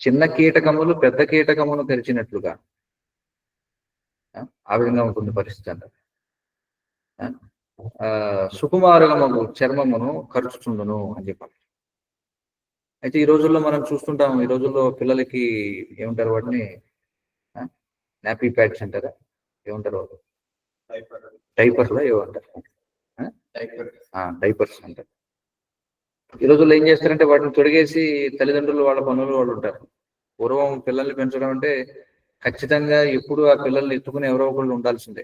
చిన్న కీటకములు పెద్ద కీటకమును తెరిచినట్లుగా ఆ విధంగా ఉంటుంది పరిస్థితి అంటారు. సుకుమారగమగు చర్మమును ఖర్చుచుండును అని చెప్పాలి. అయితే ఈ రోజుల్లో మనం చూస్తుంటాం, ఈ రోజుల్లో పిల్లలకి ఏమంటారు, వాటిని నాపీ ప్యాడ్స్ అంటారా, ఏమంటారు, డైపర్స్ ఏమంటారు, డైపర్స్ అంటారు. ఈ రోజుల్లో ఏం చేస్తారంటే వాటిని తొడిగేసి తల్లిదండ్రులు వాళ్ళ పనులు వాళ్ళు ఉంటారు. పూర్వం పిల్లల్ని పెంచడం అంటే ఖచ్చితంగా ఎప్పుడు ఆ పిల్లల్ని ఎత్తుకుని ఎవరో ఒకళ్ళు ఉండాల్సిందే.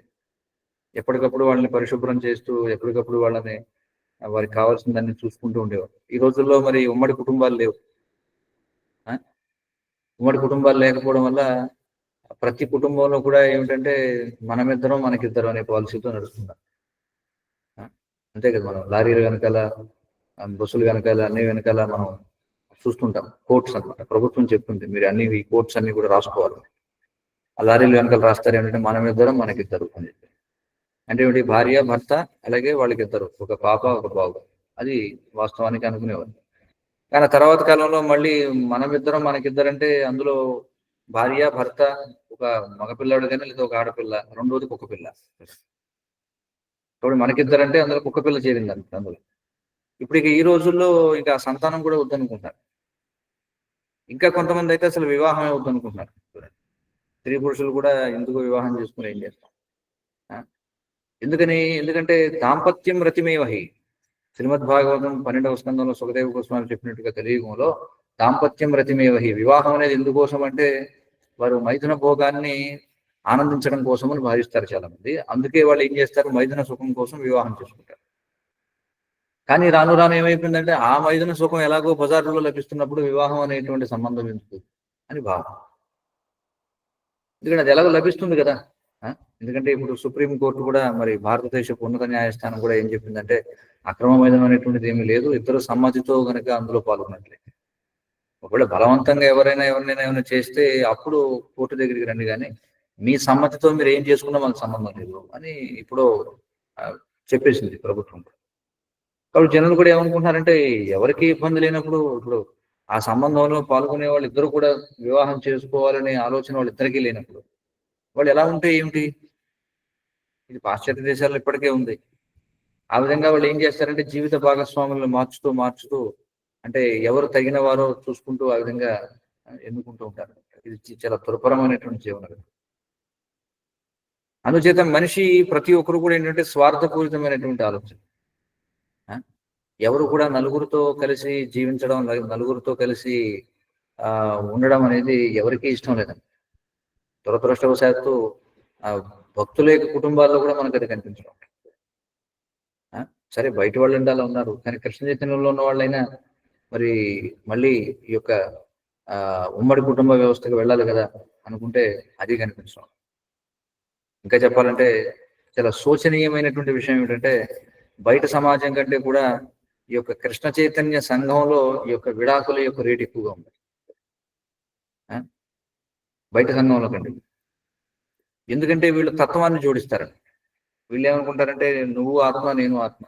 ఎప్పటికప్పుడు వాళ్ళని పరిశుభ్రం చేస్తూ ఎప్పటికప్పుడు వాళ్ళని వారికి కావాల్సిందాన్ని చూసుకుంటూ ఉండేవారు. ఈ రోజుల్లో మరి ఉమ్మడి కుటుంబాలు లేవు. ఉమ్మడి కుటుంబాలు లేకపోవడం వల్ల ప్రతి కుటుంబంలో కూడా ఏమిటంటే మనమిద్దరం మనకిద్దరం అనే పాలసీతో నడుస్తున్నారు. అంతే కదా, మనం లారీలు వెనకాల, బస్సులు వెనకాల, అన్ని వెనకాల మనం చూస్తుంటాం కోర్ట్స్ అనమాట. ప్రభుత్వం చెప్తుంది మీరు అన్ని ఈ కోర్ట్స్ అన్ని కూడా రాసుకోవాలి. ఆ లారీలు వెనకాల రాస్తారు ఏమిటంటే మనమిద్దరం మనకిద్దరు అని చెప్పి. అంటే ఏమిటి, భార్య భర్త అలాగే వాళ్ళకిద్దరు, ఒక పాప ఒక బాబు. అది వాస్తవానికి అనుకునేవారు. కానీ తర్వాత కాలంలో మళ్ళీ మనమిద్దరం మనకిద్దరంటే అందులో భార్య భర్త, ఒక మగపిల్లాడు కానీ లేదా ఒక ఆడపిల్ల, రెండోది కుక్క పిల్ల. కాబట్టి మనకిద్దరంటే అందులో కుక్క పిల్ల చేరింది అందులో. ఇప్పుడు ఇక ఈ రోజుల్లో ఇంకా సంతానం కూడా వద్దనుకుంటున్నారు. ఇంకా కొంతమంది అయితే అసలు వివాహమే వద్దనుకుంటున్నారు. స్త్రీ పురుషులు కూడా ఎందుకు వివాహం చేసుకుని ఏం చేస్తాం, ఎందుకంటే దాంపత్యం రతిమేవహి. శ్రీమద్భాగవతం 12వ స్కందంలో సుఖదేవ గోస్వామి చెప్పినట్టుగా కలియుగంలో దాంపత్యం రతిమేవహి. వివాహం అనేది ఎందుకోసం అంటే వారు మైథున భోగాన్ని ఆనందించడం కోసం అని భావిస్తారు చాలా మంది. అందుకే వాళ్ళు ఏం చేస్తారు, మైథున సుఖం కోసం వివాహం చేసుకుంటారు. కానీ రాను రాను ఏమైపోయిందంటే ఆ మైథున సుఖం ఎలాగో బజార్లో లభిస్తున్నప్పుడు వివాహం అనేటువంటి సంబంధం ఎందుకు అని భావం. ఎందుకంటే అది ఎలాగో లభిస్తుంది కదా. ఎందుకంటే ఇప్పుడు సుప్రీంకోర్టు కూడా మరి భారతదేశపు ఉన్నత న్యాయస్థానం కూడా ఏం చెప్పిందంటే అక్రమ మైథునం అనేటువంటిది ఏమీ లేదు, ఇద్దరు సమ్మతితో కనుక అందులో పాల్గొన్నట్లే. ఒకవేళ బలవంతంగా ఎవరినైనా చేస్తే అప్పుడు కోర్టు దగ్గరికి రండి, కానీ మీ సమ్మతితో మీరు ఏం చేసుకున్నా మనకు సంబంధం లేదు అని ఇప్పుడు చెప్పేసింది ప్రభుత్వం. కాబట్టి జనులు కూడా ఏమనుకుంటున్నారంటే ఎవరికి ఇబ్బంది లేనప్పుడు ఇప్పుడు ఆ సంబంధంలో పాల్గొనే వాళ్ళు ఇద్దరు కూడా వివాహం చేసుకోవాలనే ఆలోచన వాళ్ళిద్దరికీ లేనప్పుడు వాళ్ళు ఎలా ఉంటే ఏమిటి, ఇది పాశ్చాత్య దేశాల్లో ఇప్పటికే ఉంది. ఆ విధంగా వాళ్ళు ఏం చేస్తారంటే జీవిత భాగస్వాములను మార్చుతూ అంటే ఎవరు తగిన వారో చూసుకుంటూ ఆ విధంగా ఎన్నుకుంటూ ఉంటారు. ఇది చాలా దుర్భరమైనటువంటి జీవనం. అందుచేత మనిషి ప్రతి ఒక్కరు కూడా ఏంటంటే స్వార్థపూరితమైనటువంటి ఆలోచన. ఎవరు కూడా నలుగురితో కలిసి జీవించడం, నలుగురితో కలిసి ఉండడం అనేది ఎవరికీ ఇష్టం లేదండి. దురదృష్టవశాత్తు భక్తుల యొక్క కుటుంబాల్లో కూడా మనకు అది కనిపించడం. సరే బయట వాళ్ళు ఉండాలి ఉన్నారు, కానీ కృష్ణ చైతన్యంలో ఉన్న వాళ్ళైనా మరి మళ్ళీ ఈ యొక్క ఉమ్మడి కుటుంబ వ్యవస్థకు వెళ్ళాలి కదా అనుకుంటే అది కనిపించడం. ఇంకా చెప్పాలంటే చాలా శోచనీయమైనటువంటి విషయం ఏమిటంటే బయట సమాజం కంటే కూడా ఈ యొక్క కృష్ణ చైతన్య సంఘంలో ఈ యొక్క విడాకుల యొక్క రేటు ఎక్కువగా ఉంది బయట సంఘంలో కంటే. ఎందుకంటే వీళ్ళు తత్వాన్ని జోడిస్తారు. వీళ్ళు ఏమనుకుంటారంటే నువ్వు ఆత్మ నేను ఆత్మ,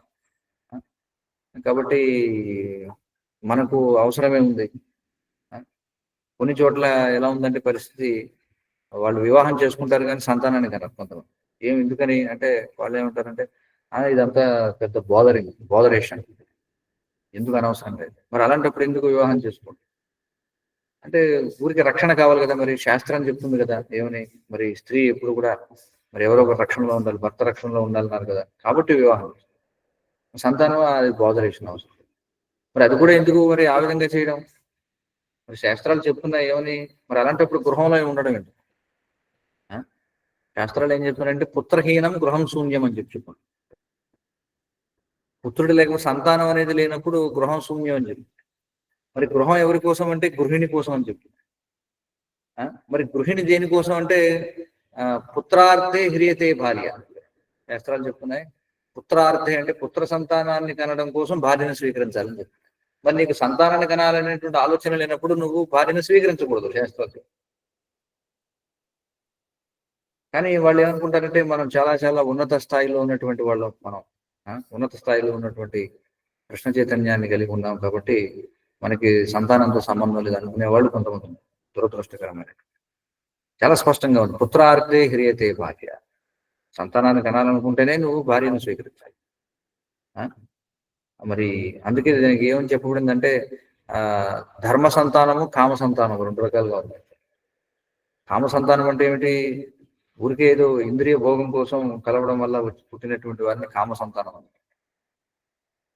కాబట్టి మనకు అవసరమే ఉంది. కొన్ని చోట్ల ఎలా ఉందంటే పరిస్థితి, వాళ్ళు వివాహం చేసుకుంటారు కానీ సంతానాన్ని కనరు కొంతమంది. ఎందుకని అంటే వాళ్ళు ఏమంటారంటే ఇదంతా పెద్ద బోధరేషన్, ఎందుకు అనవసరం లేదు. మరి అలాంటప్పుడు ఎందుకు వివాహం చేసుకుంటారు అంటే ఊరికి రక్షణ కావాలి కదా. మరి శాస్త్రం చెప్తుంది కదా ఏమని, మరి స్త్రీ ఎప్పుడు కూడా మరి ఎవరో ఒక రక్షణలో ఉండాలి, భర్త రక్షణలో ఉండాలన్నారు కదా, కాబట్టి వివాహం. సంతానం అది బోధరేషన్ అవసరం. మరి అది కూడా ఎందుకు మరి ఆ విధంగా చేయడం? మరి శాస్త్రాలు చెప్తున్నాయి ఏమని, మరి అలాంటప్పుడు గృహంలో ఉండడం ఏంటి? శాస్త్రాలు ఏం చెప్తున్నారంటే పుత్రహీనం గృహం శూన్యం అని చెప్పారు. పుత్రుడు లేకపోతే సంతానం అనేది లేనప్పుడు గృహం శూన్యం అని చెప్పి. మరి గృహం ఎవరి కోసం అంటే గృహిణి కోసం అని చెప్పి. మరి గృహిణి దేనికోసం అంటే పుత్రార్థే హ్రియతే భార్య. శాస్త్రాలు చెప్తున్నాయి పుత్రార్థే అంటే పుత్ర సంతానాన్ని కనడం కోసం భార్యను స్వీకరించాలని చెప్పి. మరి నీకు సంతానాన్ని కనాలనేటువంటి ఆలోచన లేనప్పుడు నువ్వు భార్యను స్వీకరించకూడదు శాస్త్రాలు. కానీ వాళ్ళు ఏమనుకుంటారంటే మనం చాలా చాలా ఉన్నత స్థాయిలో ఉన్నటువంటి వాళ్ళం, మనం ఉన్నత స్థాయిలో ఉన్నటువంటి కృష్ణ చైతన్యాన్ని కలిగి ఉన్నాం కాబట్టి మనకి సంతానంతో సంబంధం లేదు అనుకునే వాళ్ళు కొంతమంది. దురదృష్టకరమైన చాలా స్పష్టంగా ఉంది పుత్రార్థే హ్రియతే భార్య. సంతానాన్ని కనాలనుకుంటేనే నువ్వు భార్యను స్వీకరించాలి. మరి అందుకే దానికి ఏమని చెప్పబడిందంటే ధర్మ సంతానము కామ సంతానము రెండు రకాలుగా ఉన్నాయి. కామ సంతానం అంటే ఏమిటి? ఊరికే ఏదో ఇంద్రియ భోగం కోసం కలవడం వల్ల పుట్టినటువంటి వారిని కామ సంతానం అని.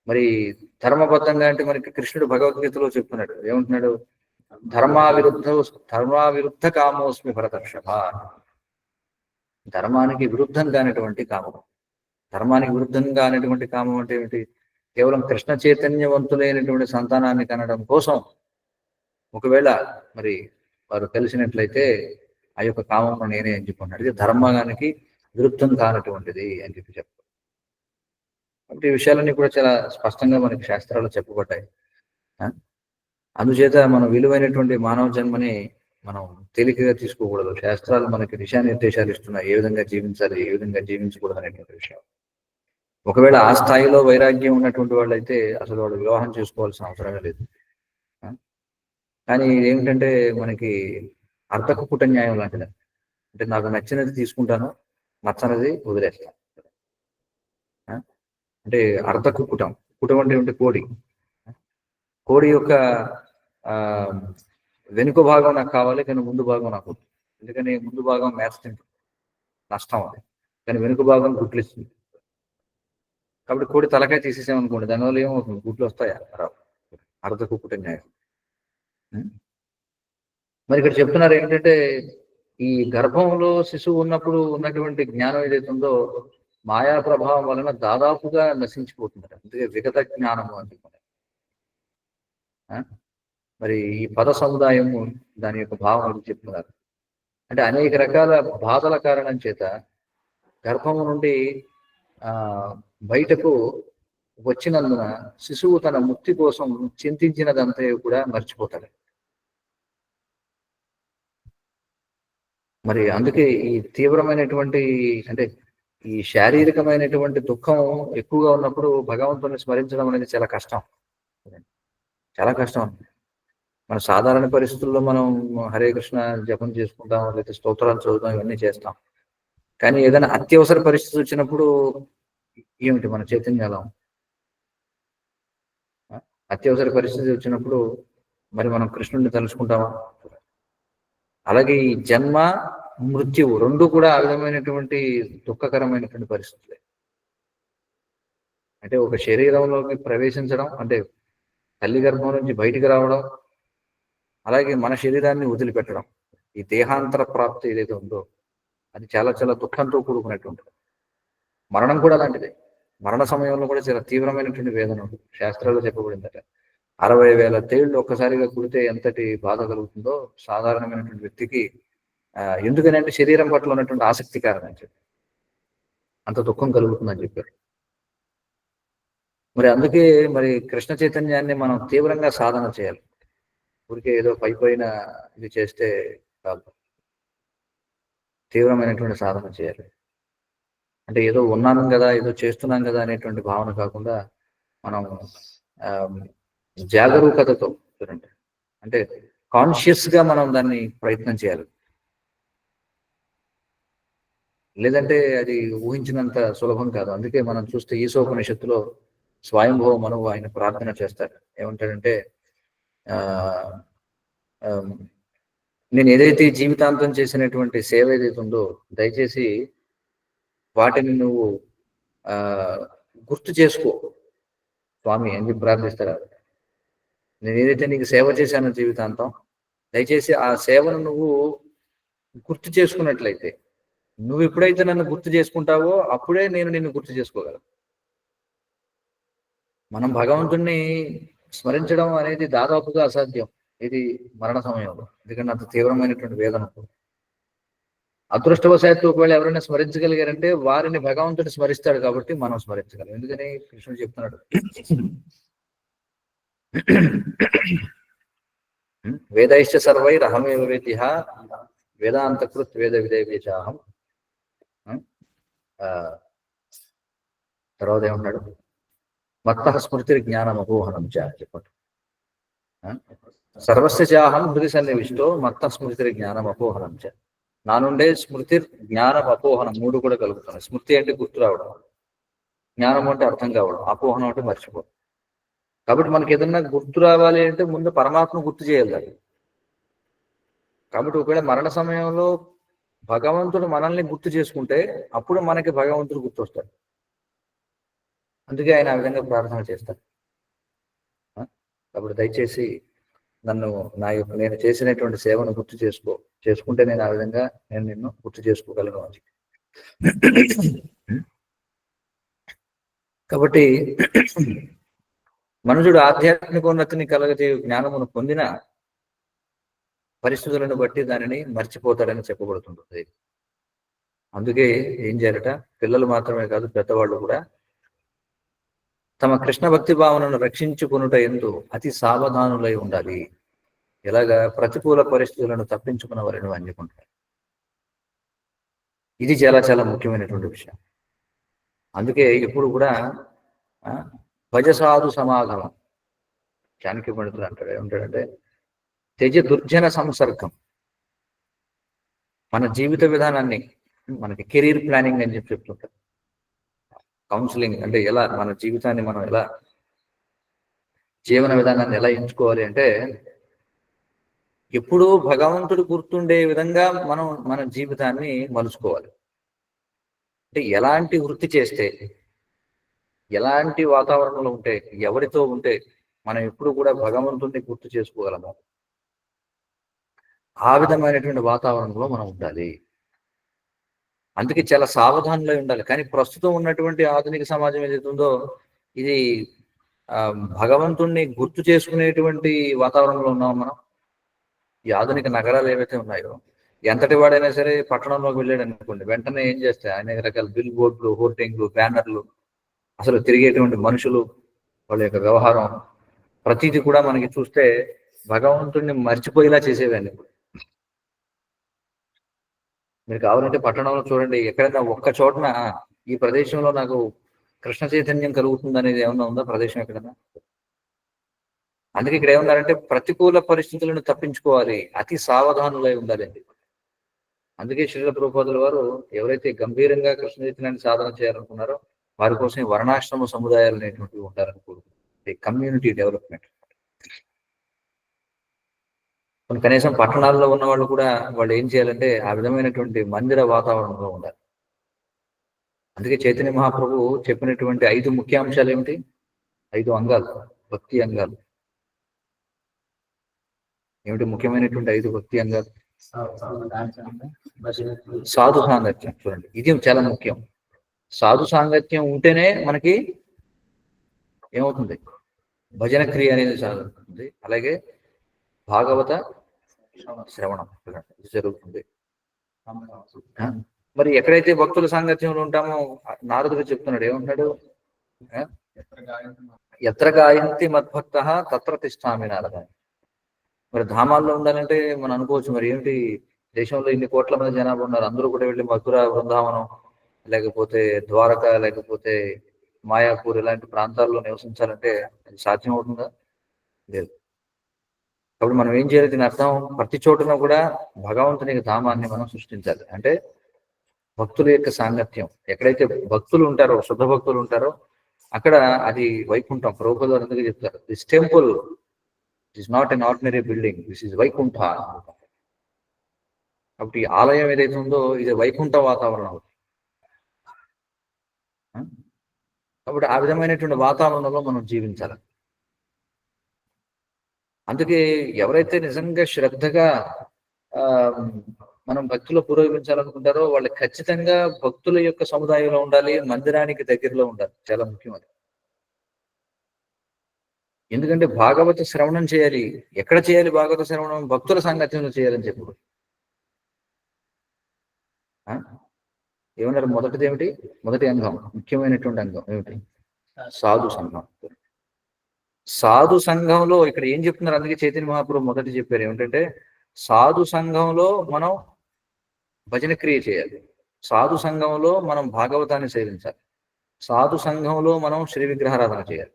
మరి ధర్మబద్ధంగా అంటే మనకి కృష్ణుడు భగవద్గీతలో చెప్తున్నాడు, ఏమంటున్నాడు? ధర్మావిరుద్ధ కామోస్మి భరతర్షభ. ధర్మానికి విరుద్ధంగా అనేటువంటి కామం. ధర్మానికి విరుద్ధంగా అనేటువంటి కామం అంటే ఏమిటి? కేవలం కృష్ణ చైతన్యవంతులైనటువంటి సంతానాన్ని కనడం కోసం ఒకవేళ మరి వారు కలిసినట్లయితే ఆ యొక్క కామం నేనే అని చెప్పుకున్నాడు. ఇది ధర్మానికి విరుద్ధం కానటువంటిది అని చెప్పారు. కాబట్టి ఈ విషయాలన్నీ కూడా చాలా స్పష్టంగా మనకి శాస్త్రాలు చెప్పబడ్డాయి. అందుచేత మనం విలువైనటువంటి మానవ జన్మని మనం తేలికగా తీసుకోకూడదు. శాస్త్రాలు మనకి దిశానిర్దేశాలు ఇస్తున్నాయి, ఏ విధంగా జీవించాలి, ఏ విధంగా జీవించకూడదు అనేటువంటి విషయం. ఒకవేళ ఆ స్థాయిలో వైరాగ్యం ఉన్నటువంటి వాళ్ళు అయితే అసలు వాడు వివాహం చేసుకోవాల్సిన అవసరమే లేదు. కానీ ఏమిటంటే మనకి అర్ధకుట న్యాయం లాంటిది. అంటే నాకు నచ్చినది తీసుకుంటాను, నచ్చనిది వదిలేస్తాను. అంటే అర్ధకుకుటం. కుటం అంటే ఏమిటి? కోడి. కోడి యొక్క వెనుక భాగం నాకు కావాలి, కానీ ముందు భాగం నాకు. ఎందుకని ముందు భాగం మేత తింటుంది, నష్టం అది. కానీ వెనుక భాగం గుడ్లు ఇస్తుంది. కాబట్టి కోడి తలకాయ తీసేసామనుకోండి, దానివల్ల ఏమవుతుంది? గుడ్లు వస్తాయా? రావు. అర్ధకుకుట న్యాయం. మరి ఇక్కడ చెప్తున్నారు ఏంటంటే ఈ గర్భంలో శిశువు ఉన్నప్పుడు ఉన్నటువంటి జ్ఞానం ఏదైతే ఉందో మాయా ప్రభావం వలన దాదాపుగా నశించిపోతుంది. అందుకే విగత జ్ఞానము అని చెప్పారు. మరి ఈ పద సముదాయము దాని యొక్క భావం చెప్తున్నారు. అంటే అనేక రకాల బాధల కారణం చేత గర్భము నుండి బయటకు వచ్చినందున శిశువు తన ముక్తి కోసం చింతించినదంతా కూడా మర్చిపోతాడు. మరి అందుకే ఈ తీవ్రమైనటువంటి అంటే ఈ శారీరకమైనటువంటి దుఃఖం ఎక్కువగా ఉన్నప్పుడు భగవంతుని స్మరించడం అనేది చాలా కష్టం, చాలా కష్టం. మన సాధారణ పరిస్థితుల్లో మనం హరే కృష్ణ జపం చేసుకుంటాం, లేకపోతే స్తోత్రాలు చదువుతాం, ఇవన్నీ చేస్తాం. కానీ ఏదైనా అత్యవసర పరిస్థితి వచ్చినప్పుడు ఏమిటి మన చైతన్యాలం? అత్యవసర పరిస్థితి వచ్చినప్పుడు మరి మనం కృష్ణుడిని తలుచుకుంటామా? అలాగే ఈ జన్మ మృత్యువు రెండు కూడా ఆ విధమైనటువంటి దుఃఖకరమైనటువంటి పరిస్థితులే. అంటే ఒక శరీరంలోకి ప్రవేశించడం అంటే తల్లి గర్భం నుంచి బయటికి రావడం, అలాగే మన శరీరాన్ని వదిలిపెట్టడం, ఈ దేహాంతర ప్రాప్తి ఏదైతే ఉందో అది చాలా చాలా దుఃఖంతో కూడుకున్నటువంటి. మరణం కూడా అలాంటిదే. మరణ సమయంలో కూడా చాలా తీవ్రమైనటువంటి వేదన ఉంటుంది. శాస్త్రాల్లో చెప్పబడిందట 60,000 తేళ్లు ఒక్కసారిగా కుడితే ఎంతటి బాధ కలుగుతుందో సాధారణమైనటువంటి వ్యక్తికి ఎందుకనంటే శరీరం పట్ల ఉన్నటువంటి ఆసక్తి కారణం చెప్పి అంత దుఃఖం కలుగుతుందని చెప్పారు. మరి అందుకే మరి కృష్ణ చైతన్యాన్ని మనం తీవ్రంగా సాధన చేయాలి. ఊరికే ఏదో పైన ఇది చేస్తే కాదు, తీవ్రమైనటువంటి సాధన చేయాలి. అంటే ఏదో ఉన్నాను కదా, ఏదో చేస్తున్నాం కదా అనేటువంటి భావన కాకుండా మనం జాగరూకతతో చూడండి, అంటే కాన్షియస్ గా మనం దాన్ని ప్రయత్నం చేయాలి. లేదంటే అది ఊహించినంత సులభం కాదు. అందుకే మనం చూస్తే ఈశోపనిషత్తులో స్వయంభవ మనువు ఆయన ప్రార్థన చేస్తారు. ఏమంటాడంటే నేను ఏదైతే జీవితాంతం చేసినటువంటి సేవ ఏదైతే ఉందో దయచేసి వాటిని నువ్వు గుర్తు చేసుకో స్వామి అని చెప్పి ప్రార్థిస్తారు. నేను ఏదైతే నీకు సేవ చేశానో జీవితాంతం, దయచేసి ఆ సేవను నువ్వు గుర్తు చేసుకున్నట్లయితే, నువ్వు ఎప్పుడైతే నన్ను గుర్తు చేసుకుంటావో అప్పుడే నేను నిన్ను గుర్తు చేసుకోగలను. మనం భగవంతుణ్ణి స్మరించడం అనేది దాదాపుగా అసాధ్యం ఇది మరణ సమయంలో, ఎందుకంటే అంత తీవ్రమైనటువంటి వేదన. అదృష్టవశాత్తు ఒకవేళ ఎవరైనా స్మరించగలిగారంటే వారిని భగవంతుని స్మరిస్తాడు కాబట్టి మనం స్మరించగలం. ఎందుకని కృష్ణుడు చెప్తున్నాడు, వేదైశ్చ సర్వైరహమేవ వేద్యః వేదాంతకృత్ వేద విదేవేచాహం. తర్వాత ఏమన్నాడు, మత్తః స్మృతిర్ జ్ఞానం అపోహనం చెప్పండి. సర్వస్య చాహం హృది సన్నివిష్టో మత్తః స్మృతిర్ జ్ఞానం అపోహనం చ. నా నుండే స్మృతి జ్ఞానం అపోహనం మూడు కూడా కలుగుతున్నాయి. స్మృతి అంటే గుర్తు రావడం, జ్ఞానం అంటే అర్థం కావడం, అపోహనం అంటే మర్చిపోవడం. కాబట్టి మనకి ఏదన్నా గుర్తు రావాలి అంటే ముందు పరమాత్మ గుర్తు చేయాలి. కాబట్టి ఒకవేళ మరణ సమయంలో భగవంతుడు మనల్ని గుర్తు చేసుకుంటే అప్పుడు మనకి భగవంతుడు గుర్తొస్తాడు. అందుకే ఆయన ఆ విధంగా ప్రార్థన చేస్తారు. కాబట్టి దయచేసి నన్ను నేను చేసినటువంటి సేవను గుర్తు చేసుకుంటే నేను ఆ విధంగా నిన్ను గుర్తు చేసుకోగలను అని. కాబట్టి మనుషుడు ఆధ్యాత్మికోన్నతిని కలగజే జ్ఞానమును పొందిన పరిస్థితులను బట్టి దానిని మర్చిపోతాడని చెప్పబడుతుంటుంది. అందుకే ఏం చేయాలట, పిల్లలు మాత్రమే కాదు పెద్దవాళ్ళు కూడా తమ కృష్ణ భక్తి భావనను రక్షించుకొనుట యందు అతి సావధానులై ఉండాలి. ఎలాగా ప్రతికూల పరిస్థితులను తప్పించుకున్నవారిని అంజుకుంటారు. ఇది చాలా చాలా ముఖ్యమైనటువంటి విషయం. అందుకే ఎప్పుడు కూడా భజసాధు సమాగమం చాణక్య పండితుడు అంటాడు. ఏమంటాడంటే త్యజ దుర్జన సంసర్గం. మన జీవిత విధానాన్ని, మనకి కెరీర్ ప్లానింగ్ అని చెప్తుంటారు. కౌన్సిలింగ్ అంటే ఎలా మన జీవితాన్ని మనం ఎలా జీవన విధానాన్ని ఎలా ఎంచుకోవాలి అంటే ఎప్పుడూ భగవంతుడు గుర్తుండే విధంగా మనం మన జీవితాన్ని మలుచుకోవాలి. అంటే ఎలాంటి వృత్తి చేస్తే, ఎలాంటి వాతావరణంలో ఉంటే, ఎవరితో ఉంటే మనం ఎప్పుడు కూడా భగవంతుడిని గుర్తు చేసుకోగలము, ఆ విధమైనటువంటి వాతావరణంలో మనం ఉండాలి. అందుకే చాలా సావధానులై ఉండాలి. కానీ ప్రస్తుతం ఉన్నటువంటి ఆధునిక సమాజం ఏదైతే ఉందో ఇది భగవంతుణ్ణి గుర్తు చేసుకునేటువంటి వాతావరణంలో ఉన్నాం మనం. ఈ ఆధునిక నగరాలు ఏవైతే ఉన్నాయో, ఎంతటి వాడైనా సరే పట్టణంలోకి వెళ్ళాడు అనుకోండి, వెంటనే ఏం చేస్తాయి అనేక రకాల బిల్ బోర్డులు, హోర్డింగ్లు, బ్యానర్లు, అసలు తిరిగేటువంటి మనుషులు, వాళ్ళ యొక్క వ్యవహారం, ప్రతిదీ కూడా మనకి చూస్తే భగవంతుడిని మర్చిపోయేలా చేసేవాడిని. మీరు కావాలంటే పట్టణంలో చూడండి, ఎక్కడైనా ఒక్క చోటన ఈ ప్రదేశంలో నాకు కృష్ణ చైతన్యం కలుగుతుంది అనేది ఏమన్నా ఉందా ప్రదేశం ఎక్కడన్నా? అందుకే ఇక్కడ ఏమన్నారంటే ప్రతికూల పరిస్థితులను తప్పించుకోవాలి, అతి సావధానులై ఉండాలండి. అందుకే శ్రీల ప్రభుపాదుల వారు ఎవరైతే గంభీరంగా కృష్ణ చైతన్యాన్ని సాధన చేయాలనుకున్నారో వారి కోసం వర్ణాశ్రమ సముదాయాలు అనేటువంటివి ఉండాలని కోరుకుంటున్నారు. Community development. కొన్ని కనీసం పట్టణాల్లో ఉన్న వాళ్ళు కూడా వాళ్ళు ఏం చేయాలంటే ఆ విధమైనటువంటి మందిర వాతావరణంలో ఉండాలి. అందుకే చైతన్య మహాప్రభు చెప్పినటువంటి 5 ముఖ్యాంశాలు ఏమిటి? 5 అంగాలు, భక్తి అంగాలు ఏమిటి? ముఖ్యమైనటువంటి 5 భక్తి అంగాలు. సాధు సాంగత్యం. చూడండి, ఇది చాలా ముఖ్యం. సాధు సాంగత్యం ఉంటేనే మనకి ఏమవుతుంది? భజన క్రియ అనేది జరుగుతుంది. అలాగే భాగవత శ్రవణం ఇది జరుగుతుంది. మరి ఎక్కడైతే భక్తుల సాంగత్యంలో ఉంటామో నారదుడు చెప్తున్నాడు, ఏమంటున్నాడు? ఎత్ర గాయంతి మద్భక్త తత్ర తిష్టామి నారద. మరి ధామాల్లో ఉండాలంటే మనం అనుకోవచ్చు, మరి ఏమిటి దేశంలో ఇన్ని కోట్ల మంది జనాభా ఉన్నారు, అందరూ కూడా వెళ్ళి మధుర, బృందావనం, లేకపోతే ద్వారక, లేకపోతే మాయాపూర్ ఇలాంటి ప్రాంతాల్లో నివసించాలంటే అది సాధ్యం అవుతుందా? లేదు. కాబట్టి మనం ఏం చేయాలి? దీని అర్థం ప్రతి చోటున కూడా భగవంతుని ధామాన్ని మనం సృష్టించాలి. అంటే భక్తుల యొక్క సాంగత్యం, ఎక్కడైతే భక్తులు ఉంటారో, శుద్ధ భక్తులు ఉంటారో అక్కడ అది వైకుంఠం. ప్రభుపాదులు అందుకే చెప్తారు, this temple is not an ordinary building, this is Vaikuntha. కాబట్టి ఆలయం ఏదైతే ఉందో ఇది వైకుంఠ వాతావరణం. కాబట్టి ఆ విధమైనటువంటి వాతావరణంలో మనం జీవించాలి. అందుకే ఎవరైతే నిజంగా శ్రద్ధగా మనం భక్తులు పురోగమించాలనుకుంటారో వాళ్ళు ఖచ్చితంగా భక్తుల యొక్క సముదాయంలో ఉండాలి, మందిరానికి దగ్గరలో ఉండాలి. చాలా ముఖ్యం అది. ఎందుకంటే భాగవత శ్రవణం చేయాలి. ఎక్కడ చేయాలి భాగవత శ్రవణం? భక్తుల సాంగత్యంలో చేయాలని చెప్పు. ఏమన్నారు? మొదటిది ఏమిటి? మొదటి అంగం, ముఖ్యమైనటువంటి అంగం ఏమిటి? సాధు సంఘం. సాధు సంఘంలో ఇక్కడ ఏం చెప్తున్నారు? అందుకే చైతన్య మహాప్రభు మొదటి చెప్పారు ఏమిటంటే సాధు సంఘంలో మనం భజన క్రియ చేయాలి, సాధు సంఘంలో మనం భాగవతాన్ని సేవించాలి, సాధు సంఘంలో మనం శ్రీ విగ్రహారాధన చేయాలి.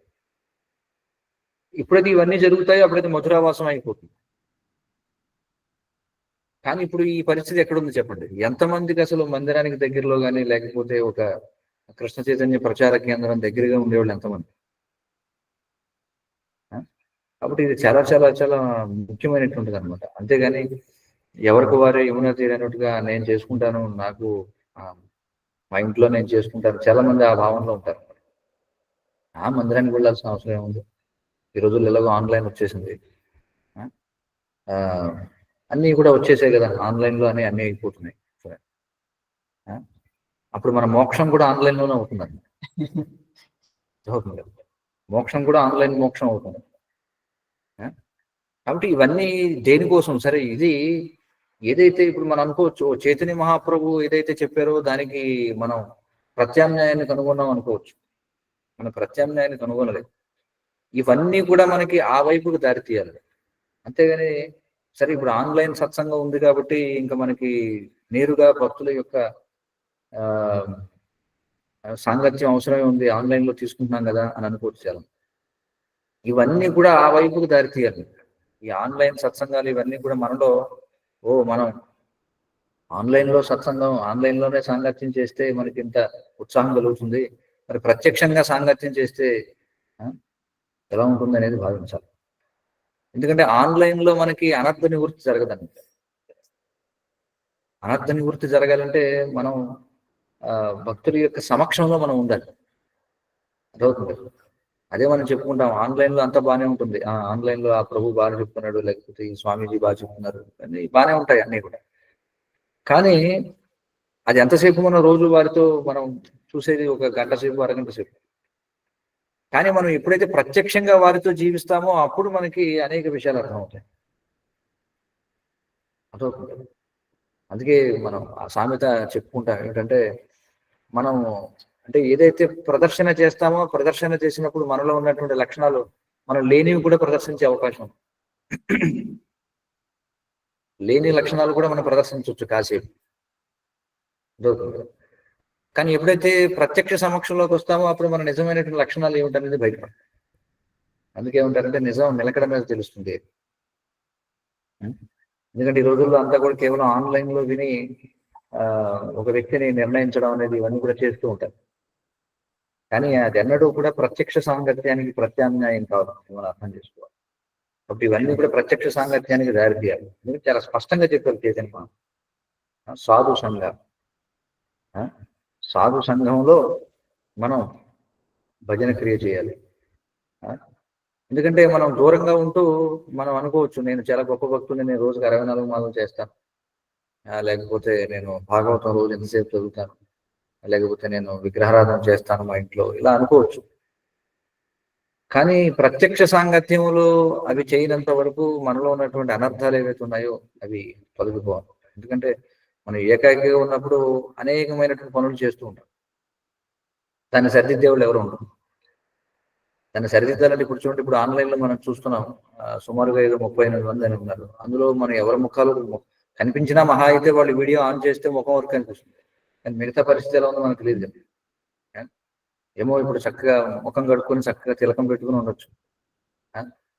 ఇప్పుడైతే ఇవన్నీ జరుగుతాయి, అప్పుడైతే మధురావాసం అయిపోతుంది. కానీ ఇప్పుడు ఈ పరిస్థితి ఎక్కడుంది చెప్పండి? ఎంతమందికి అసలు మందిరానికి దగ్గరలో కానీ లేకపోతే ఒక కృష్ణ చైతన్య ప్రచార కేంద్రం దగ్గరగా ఉండేవాళ్ళు ఎంతమంది? కాబట్టి ఇది చాలా చాలా చాలా ముఖ్యమైనటువంటిది అనమాట. అంతేగాని ఎవరికి వారే యమునా తీరనట్టుగా నేను చేసుకుంటాను, నాకు మా ఇంట్లో నేను చేసుకుంటాను, చాలా మంది ఆ భావనలో ఉంటారు. ఆ మందిరానికి వెళ్ళాల్సిన అవసరం ఏముంది? ఈ రోజుల్లో ఎలాగో ఆన్లైన్ వచ్చేసింది, అన్నీ కూడా వచ్చేసాయి కదా, ఆన్లైన్లో అన్నీ అయిపోతున్నాయి. అప్పుడు మన మోక్షం కూడా ఆన్లైన్లోనే అవుతుందండి. మోక్షం కూడా ఆన్లైన్ మోక్షం అవుతుంది. కాబట్టి ఇవన్నీ దేనికోసం? సరే, ఇది ఏదైతే ఇప్పుడు మనం అనుకోవచ్చు చైతన్య మహాప్రభు ఏదైతే చెప్పారో దానికి మనం ప్రత్యామ్నాయాన్ని కనుగొన్నాం అనుకోవచ్చు. మన ప్రత్యామ్నాయాన్ని కనుగొనలేదు. ఇవన్నీ కూడా మనకి ఆ వైపుకు దారి తీయాలి. అంతేగాని సరే ఇప్పుడు ఆన్లైన్ సత్సంగం ఉంది కాబట్టి ఇంకా మనకి నేరుగా భక్తుల యొక్క సాంగత్యం అవసరమే ఉంది, ఆన్లైన్లో తీసుకుంటున్నాం కదా అని అనుకోవచ్చు. చాలా ఇవన్నీ కూడా ఆ వైపుకు దారి తీయాలి. ఈ ఆన్లైన్ సత్సంగాలు ఇవన్నీ కూడా మనలో మనం ఆన్లైన్లో సత్సంగం, ఆన్లైన్లోనే సాంగత్యం చేస్తే మనకి ఇంత ఉత్సాహం కలుగుతుంది, మరి ప్రత్యక్షంగా సాంగత్యం చేస్తే ఎలా ఉంటుంది అనేది భావించాలి. ఎందుకంటే ఆన్లైన్లో మనకి అనర్థ నివృత్తి జరగదండి. అనర్థ నివృత్తి జరగాలంటే మనం భక్తుల యొక్క సమక్షంలో మనం ఉండాలి. అదవుతుంది. అదే మనం చెప్పుకుంటాం ఆన్లైన్లో అంతా బాగానే ఉంటుంది, ఆన్లైన్లో ఆ ప్రభు బాగా చెప్తున్నాడు, లేకపోతే ఈ స్వామీజీ బాగా చెప్తున్నారు, అన్నీ బాగానే ఉంటాయి అన్నీ కూడా. కానీ అది ఎంతసేపు మనం రోజు వారితో మనం చూసేది 1 గంట సేపు, అరగంట సేపు. కానీ మనం ఎప్పుడైతే ప్రత్యక్షంగా వారితో జీవిస్తామో అప్పుడు మనకి అనేక విషయాలు అర్థమవుతాయి. అదవుతుంది. అందుకే మనం ఆ సామెత చెప్పుకుంటాం ఏంటంటే మనం అంటే ఏదైతే ప్రదర్శన చేస్తామో ప్రదర్శన చేసినప్పుడు మనలో ఉన్నటువంటి లక్షణాలు మనం లేనివి కూడా ప్రదర్శించే అవకాశం, లేని లక్షణాలు కూడా మనం ప్రదర్శించవచ్చు కాసేపు. కానీ ఎప్పుడైతే ప్రత్యక్ష సమక్షంలోకి వస్తామో అప్పుడు మన నిజమైనటువంటి లక్షణాలు ఏమిటనేది బయటపడతాయి. అందుకే ఏమంటారంటే నిజం నిలకడ మీద తెలుస్తుంది. ఎందుకంటే ఈ రోజుల్లో అంతా కూడా కేవలం ఆన్లైన్లో విని ఒక వ్యక్తిని నిర్ణయించడం అనేది ఇవన్నీ కూడా చేస్తూ ఉంటారు. కానీ అది ఎన్నడూ కూడా ప్రత్యక్ష సాంగత్యానికి ప్రత్యామ్నాయం కావాలి, మనం అర్థం చేసుకోవాలి. కాబట్టి ఇవన్నీ కూడా ప్రత్యక్ష సాంగత్యానికి దారితీయాలి. ఎందుకంటే చాలా స్పష్టంగా చెప్పారు చైతన్య మహాప్రభు. సాధు సంఘం, సాధు సంఘంలో మనం భజన క్రియ చేయాలి. ఎందుకంటే మనం దూరంగా ఉంటూ మనం అనుకోవచ్చు, నేను చాలా గొప్ప భక్తుని, నేను రోజుకి 64 మాలలు చేస్తాను, లేకపోతే నేను భాగవతం రోజు ఎంతసేపు చదువుతాను, లేకపోతే నేను విగ్రహారాధన చేస్తాను మా ఇంట్లో, ఇలా అనుకోవచ్చు. కానీ ప్రత్యక్ష సాంగత్యములు అవి చేయనంత వరకు మనలో ఉన్నటువంటి అనర్థాలు ఏవైతే ఉన్నాయో అవి తొలగిపోవాలి. ఎందుకంటే మనం ఏకాకిగా ఉన్నప్పుడు అనేకమైనటువంటి పనులు చేస్తూ ఉంటాం. దాన్ని సరిదిద్దేవాళ్ళు ఎవరు ఉండరు. దాన్ని సరిదిద్దాలంటే ఇప్పుడు చూడండి, ఇప్పుడు ఆన్లైన్లో మనం చూస్తున్నాం, సుమారుగా 38 మంది అని ఉన్నారు. అందులో మనం ఎవరి ముఖాలు కనిపించినా మహా అయితే వాళ్ళు వీడియో ఆన్ చేస్తే ముఖం వరకు కనిపిస్తుంది, కానీ మిగతా పరిస్థితి ఎలా ఉందో మనకు తెలియదు. ఏమో ఇప్పుడు చక్కగా ముఖం కడుక్కొని చక్కగా తిలకం పెట్టుకుని ఉండొచ్చు,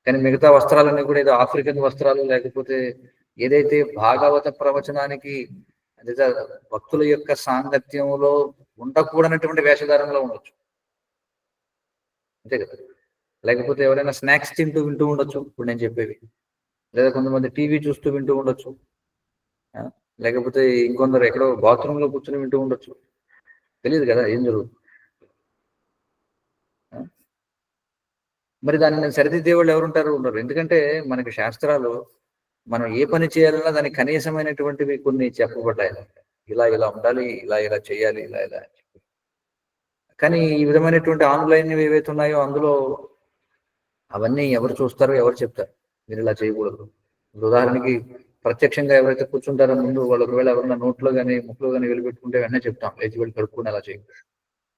కానీ మిగతా వస్త్రాలన్నీ కూడా ఏదో ఆఫ్రికన్ వస్త్రాలు, లేకపోతే ఏదైతే భాగవత ప్రవచనానికి అదే భక్తుల యొక్క సాంగత్యంలో ఉండకూడనటువంటి వేషధారంలో ఉండొచ్చు, అంతే కదా. లేకపోతే ఎవరైనా స్నాక్స్ తింటూ వింటూ ఉండొచ్చు ఇప్పుడు నేను చెప్పేవి, లేదా కొంతమంది టీవీ చూస్తూ వింటూ ఉండొచ్చు, లేకపోతే ఇంకొందరు ఎక్కడో బాత్రూంలో కూర్చొని వింటూ ఉండొచ్చు, తెలియదు కదా ఏం జరుగుతుంది. మరి దాన్ని నేను సరిదిద్దే వాళ్ళు ఎవరుంటారు? ఉండరు. ఎందుకంటే మనకి శాస్త్రాలు మనం ఏ పని చేయాలన్నా దానికి కనీసమైనటువంటివి కొన్ని చెప్పబడ్డాయి. ఇలా ఇలా ఉండాలి, ఇలా ఇలా చేయాలి, ఇలా ఇలా. కానీ ఈ విధమైనటువంటి ఆన్లైన్ ఏవైతే ఉన్నాయో అందులో అవన్నీ ఎవరు చూస్తారో, ఎవరు చెప్తారు మీరు ఇలా చేయకూడదు. ఉదాహరణకి ప్రత్యక్షంగా ఎవరైతే కూర్చుంటారో ముందు వాళ్ళు ఒకవేళ ఎవరైనా నోట్లో కానీ ముక్కులో కానీ వెలుపెట్టుకుంటే వెంటనే చెప్తాం, లేచి వెళ్ళి కడుక్కుని అలా చేయకూడదు.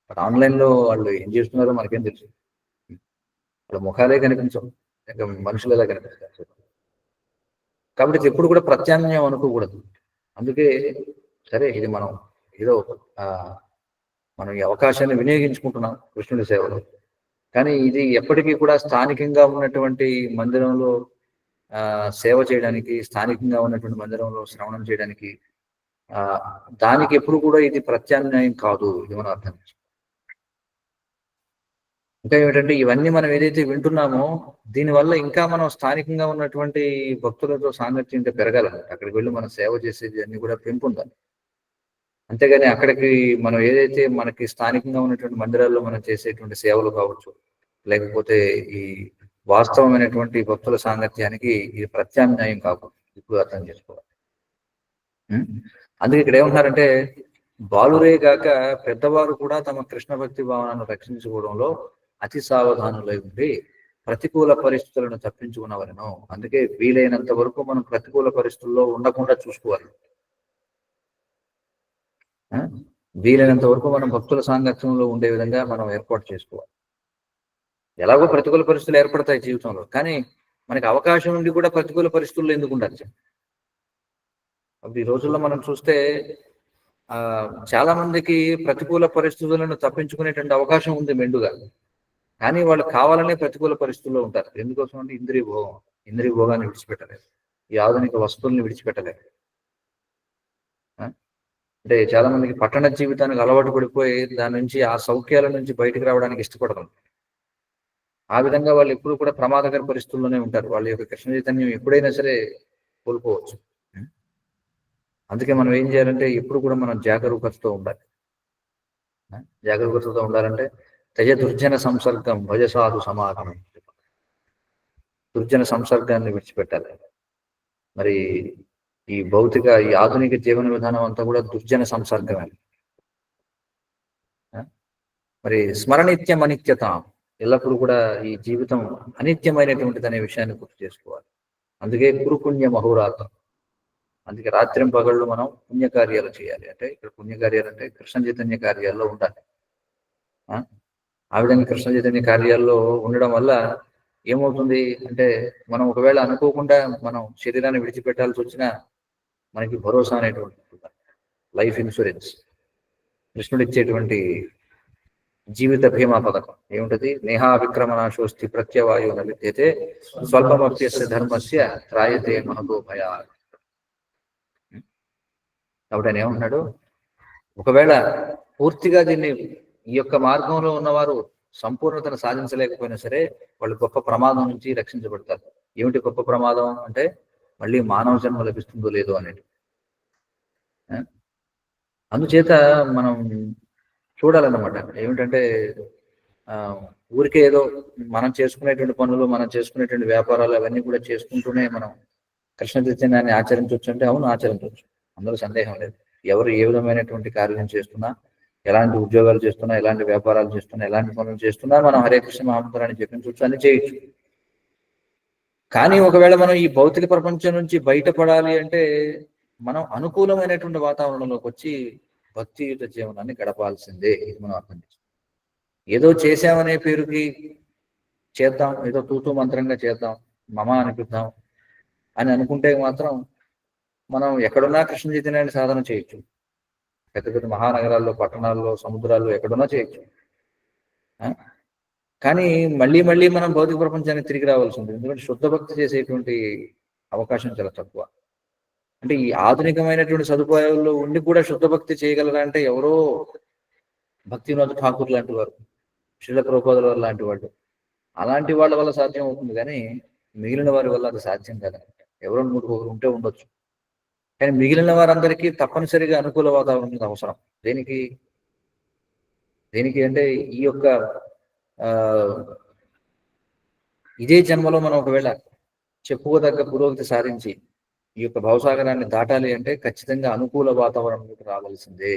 బట్ ఆన్లైన్లో వాళ్ళు ఏం చేస్తున్నారో మనకేం తెలుసు. వాళ్ళ ముఖాలే కనిపించవు, ఇంకా మనుషులు ఎలా కనిపిస్తారు. కాబట్టి ఎప్పుడు కూడా ప్రత్యామ్నాయం అనుకోకూడదు. అందుకే సరే ఇది మనం ఏదో మనం ఈ అవకాశాన్ని వినియోగించుకుంటున్నాం కృష్ణుడి సేవలో, కానీ ఇది ఎప్పటికీ కూడా స్థానికంగా ఉన్నటువంటి మందిరంలో సేవ చేయడానికి, స్థానికంగా ఉన్నటువంటి మందిరంలో శ్రవణం చేయడానికి, దానికి ఎప్పుడు కూడా ఇది ప్రత్యామ్నాయం కాదు. ఇది మనం అర్థం చేసుకోవాలి. ఇంకా ఏమిటంటే ఇవన్నీ మనం ఏదైతే వింటున్నామో దీనివల్ల ఇంకా మనం స్థానికంగా ఉన్నటువంటి భక్తులతో సాంగత్యం ఇంకా పెరగాలన్నమాట. అక్కడికి వెళ్ళి మనం సేవ చేసేది అన్ని కూడా పెంపొందాలి. అంతేగాని అక్కడికి మనం ఏదైతే మనకి స్థానికంగా ఉన్నటువంటి మందిరాల్లో మనం చేసేటువంటి సేవలు కావచ్చు, లేకపోతే ఈ వాస్తవమైనటువంటి భక్తుల సాంగత్యానికి ఇది ప్రత్యామ్నాయం కాకూడదు. ఇప్పుడు అర్థం చేసుకోవాలి. అందుకే ఇక్కడ ఏమంటున్నారంటే బాలురే గాక పెద్దవారు కూడా తమ కృష్ణ భక్తి భావనను రక్షించుకోవడంలో అతి సావధానులై ఉండి ప్రతికూల పరిస్థితులను తప్పించుకున్నవలను. అందుకే వీలైనంత వరకు మనం ప్రతికూల పరిస్థితుల్లో ఉండకుండా చూసుకోవాలి. వీలైనంత వరకు మనం భక్తుల సాంగత్యంలో ఉండే విధంగా మనం ఏర్పాటు చేసుకోవాలి. ఎలాగో ప్రతికూల పరిస్థితులు ఏర్పడతాయి జీవితంలో, కానీ మనకి అవకాశం ఉండి కూడా ప్రతికూల పరిస్థితుల్లో ఎందుకు ఉండాలి? అప్పుడు ఈ రోజుల్లో మనం చూస్తే చాలా మందికి ప్రతికూల పరిస్థితులను తప్పించుకునేటువంటి అవకాశం ఉంది మెండుగా, కానీ వాళ్ళు కావాలనే ప్రతికూల పరిస్థితుల్లో ఉంటారు. ఎందుకోసం అంటే ఇంద్రియ భోగాన్ని విడిచిపెట్టలేదు, ఈ ఆధునిక వస్తువుల్ని విడిచిపెట్టలేదు. అంటే చాలా మందికి పట్టణ జీవితానికి అలవాటు పడిపోయి దాని నుంచి ఆ సౌఖ్యాల నుంచి బయటకు రావడానికి ఇష్టపడరు. ఆ విధంగా వాళ్ళు ఎప్పుడు కూడా ప్రమాదకర పరిస్థితుల్లోనే ఉంటారు. వాళ్ళ యొక్క కృష్ణ చైతన్యం ఎప్పుడైనా సరే కోల్పోవచ్చు. అందుకే మనం ఏం చేయాలంటే ఎప్పుడు కూడా మనం జాగరూకతతో ఉండాలి. జాగరూకతతో ఉండాలంటే తజ దుర్జన సంసర్గం భజసాధు సమాగమం, దుర్జన సంసర్గాన్ని విడిచిపెట్టాలి. మరి ఈ భౌతిక ఈ ఆధునిక జీవన విధానం అంతా కూడా దుర్జన సంసర్గమే. మరి స్మరణిత్యం అనిత్యత, ఎల్లప్పుడూ కూడా ఈ జీవితం అనిత్యమైనటువంటిది అనే విషయాన్ని గుర్తు చేసుకోవాలి. అందుకే గురుపుణ్య మహోరాత్రం, అందుకే రాత్రి పగళ్ళు మనం పుణ్యకార్యాలు చేయాలి. అంటే ఇక్కడ పుణ్యకార్యాలు అంటే కృష్ణ చైతన్య కార్యాల్లో ఉండాలి. ఆ విధంగా కృష్ణ చైతన్య కార్యాల్లో ఉండడం వల్ల ఏమవుతుంది అంటే మనం ఒకవేళ అనుకోకుండా మనం శరీరాన్ని విడిచిపెట్టాల్సి వచ్చినా మనకి భరోసా అనేటువంటి లైఫ్ ఇన్సూరెన్స్, కృష్ణుడు ఇచ్చేటువంటి జీవిత బీమా పథకం ఏముంటది? నేహా విక్రమనాశోస్తి ప్రత్యవాయు విద్యతే స్వల్పమప్యస్య ధర్మస్య త్రాయతే మహతో భయా. కాబట్టి ఆయన ఏమంటున్నాడు, ఒకవేళ పూర్తిగా దీన్ని ఈ యొక్క మార్గంలో ఉన్నవారు సంపూర్ణతను సాధించలేకపోయినా సరే వాళ్ళు గొప్ప ప్రమాదం నుంచి రక్షించబడతారు. ఏమిటి గొప్ప ప్రమాదం అంటే మళ్ళీ మానవ జన్మ లభిస్తుందో లేదో అనేది. అందుచేత మనం చూడాలన్నమాట. ఏమిటంటే ఊరికే ఏదో మనం చేసుకునేటువంటి పనులు, మనం చేసుకునేటువంటి వ్యాపారాలు అవన్నీ కూడా చేసుకుంటూనే మనం కృష్ణ చైతన్యాన్ని ఆచరించవచ్చు అంటే అవును, ఆచరించవచ్చు, అందులో సందేహం లేదు. ఎవరు ఏ విధమైనటువంటి కార్యం చేస్తున్నా, ఎలాంటి ఉద్యోగాలు చేస్తున్నా, ఎలాంటి వ్యాపారాలు చేస్తున్నా, ఎలాంటి పనులు చేస్తున్నా మనం హరే కృష్ణ మహామంత్రాన్ని జపించవచ్చు, అన్ని చేయొచ్చు. కానీ ఒకవేళ మనం ఈ భౌతిక ప్రపంచం నుంచి బయటపడాలి అంటే మనం అనుకూలమైనటువంటి వాతావరణంలోకి వచ్చి భక్తియుత జీవనాన్ని గడపాల్సిందే. ఇది మనం అర్థం చేసుకోవాలి. ఏదో చేశామనే పేరుకి చేద్దాం, ఏదో తూతూ మంత్రంగా చేద్దాం, మమ అనిపిద్దాం అని అనుకుంటే మాత్రం మనం ఎక్కడున్నా కృష్ణ చైతన్యాన్ని సాధన చేయొచ్చు. పెద్ద పెద్ద మహానగరాల్లో, పట్టణాల్లో, సముద్రాల్లో ఎక్కడున్నా చేయొచ్చు. కానీ మళ్ళీ మళ్ళీ మనం భౌతిక ప్రపంచానికి తిరిగి రావాల్సి ఉంటుంది. ఎందుకంటే శుద్ధ భక్తి చేసేటువంటి అవకాశం చాలా తక్కువ. అంటే ఈ ఆధునికమైనటువంటి సదుపాయాల్లో ఉండి కూడా శుద్ధ భక్తి చేయగలరా అంటే ఎవరో భక్తినాథ్ ఠాకూర్ లాంటి వారు, శ్రీల ప్రభుపాదుల వారు లాంటి వాళ్ళు, అలాంటి వాళ్ళ వల్ల సాధ్యం అవుతుంది. కానీ మిగిలిన వారి వల్ల అది సాధ్యం కాదు. ఎవరో ఒకరు ఉంటే ఉండొచ్చు, కానీ మిగిలిన వారందరికీ తప్పనిసరిగా అనుకూల వాతావరణం అవసరం. దేనికి అంటే ఈ యొక్క ఇదే జన్మలో మనం ఒకవేళ చెప్పుకోదగ్గ పురోగతి సాధించి ఈ యొక్క భవసాగరాన్ని దాటాలి అంటే ఖచ్చితంగా అనుకూల వాతావరణంలోకి రావాల్సిందే.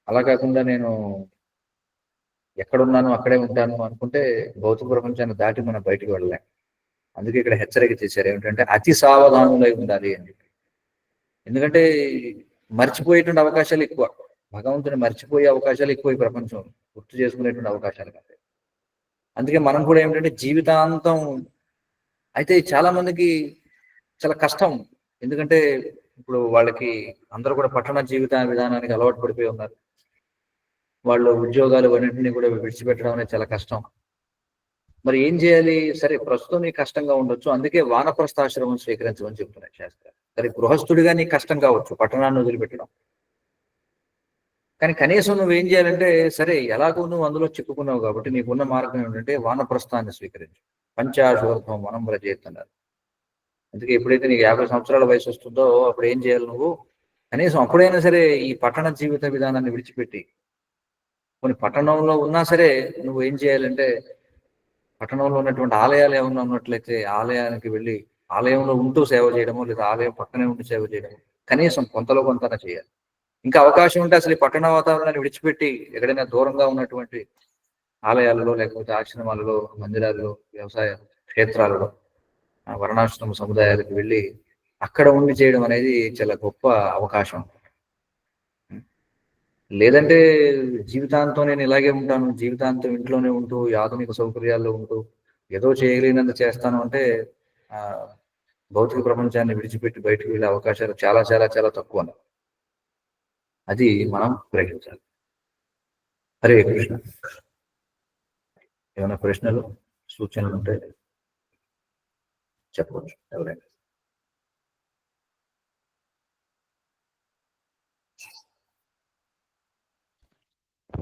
అలా కాకుండా నేను ఎక్కడున్నాను అక్కడే ఉంటాను అనుకుంటే భౌతిక ప్రపంచాన్ని దాటి మనం బయటకు వెళ్ళలేం. అందుకే ఇక్కడ హెచ్చరిక చేశారు ఏమిటంటే అతి సావధానులై ఉండాలి అని. ఎందుకంటే మర్చిపోయేటువంటి అవకాశాలు ఎక్కువ, భగవంతుని మర్చిపోయే అవకాశాలు ఎక్కువ ఈ ప్రపంచంలో, గుర్తు చేసుకునేటువంటి అవకాశాలు కంటే. అందుకే మనం కూడా ఏమిటంటే జీవితాంతం, అయితే చాలా మందికి చాలా కష్టం. ఎందుకంటే ఇప్పుడు వాళ్ళకి అందరూ కూడా పట్టణ జీవిత విధానానికి అలవాటు పడిపోయి ఉన్నారు. వాళ్ళు ఉద్యోగాలు అన్నింటినీ కూడా విడిచిపెట్టడం అనేది చాలా కష్టం. మరి ఏం చేయాలి? సరే, ప్రస్తుతం నీకు కష్టంగా ఉండొచ్చు, అందుకే వానప్రస్థాశ్రమం స్వీకరించమని చెప్తున్నాయి శాస్త్రాలు. సరే, గృహస్థుడిగా నీకు కష్టం కావచ్చు పట్టణాన్ని వదిలిపెట్టడం, కానీ కనీసం నువ్వేం చేయాలంటే సరే ఎలాగో నువ్వు అందులో చిక్కుకున్నావు కాబట్టి నీకున్న మార్గం ఏంటంటే వానప్రస్థాన్ని స్వీకరించు. పంచాశోర్ధం వనం వ్రజేస్తున్నారు. అందుకే ఎప్పుడైతే నీకు 50 సంవత్సరాల వయసు వస్తుందో అప్పుడు ఏం చేయాలి? నువ్వు కనీసం అప్పుడైనా సరే ఈ పట్టణ జీవిత విధానాన్ని విడిచిపెట్టి, కొన్ని పట్టణంలో ఉన్నా సరే నువ్వు ఏం చేయాలంటే పట్టణంలో ఉన్నటువంటి ఆలయాలు ఏమన్నా ఉన్నట్లయితే ఆలయానికి వెళ్ళి ఆలయంలో ఉంటూ సేవ చేయడము, లేదా ఆలయం పక్కనే ఉంటూ సేవ చేయడము, కనీసం కొంతలో కొంత చేయాలి. ఇంకా అవకాశం ఉంటే అసలు ఈ పట్టణ వాతావరణాన్ని విడిచిపెట్టి ఎక్కడైనా దూరంగా ఉన్నటువంటి ఆలయాలలో, లేకపోతే ఆశ్రమాలలో, మందిరాలలో, వ్యవసాయ క్షేత్రాలలో, వర్ణాశ్రమ సముదాయాలకు వెళ్ళి అక్కడ ఉండి చేయడం అనేది చాలా గొప్ప అవకాశం. లేదంటే జీవితాంతం నేను ఇలాగే ఉంటాను, జీవితాంతం ఇంట్లోనే ఉంటూ ఆధునిక సౌకర్యాల్లో ఉంటూ ఏదో చేయలేనంత చేస్తాను అంటే భౌతిక ప్రపంచాన్ని విడిచిపెట్టి బయటకు వెళ్ళే అవకాశాలు చాలా చాలా చాలా తక్కువ. అది మనం గ్రహించాలి. హరే కృష్ణ. ఏమైనా ప్రశ్నలు, సూచనలు ఉంటే చెప్పవచ్చు ఎవరైనా.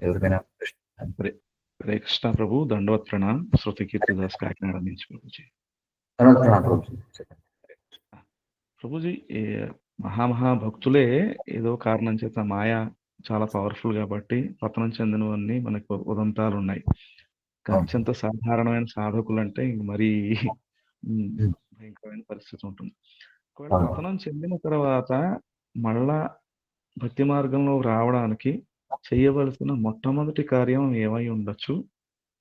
ఎవరికైనా ప్రశ్న? హరే కృష్ణ ప్రభు, దండవత్ ప్రణాం. శృతి కీర్తిదాస్, కాకినాడ నుంచి ప్రభుజీ. ప్రభుజీ, మహాభక్తులే ఏదో కారణం చేత మాయ చాలా పవర్ఫుల్ కాబట్టి పతనం చెందినవన్నీ మనకు ఉదంతాలు ఉన్నాయి. అత్యంత సాధారణమైన సాధకులు అంటే మరీ భయంకరమైన పరిస్థితి ఉంటుంది. ఒకవేళ పతనం చెందిన తర్వాత మళ్ళా భక్తి మార్గంలో రావడానికి చేయవలసిన మొట్టమొదటి కార్యం ఏమై ఉండొచ్చు?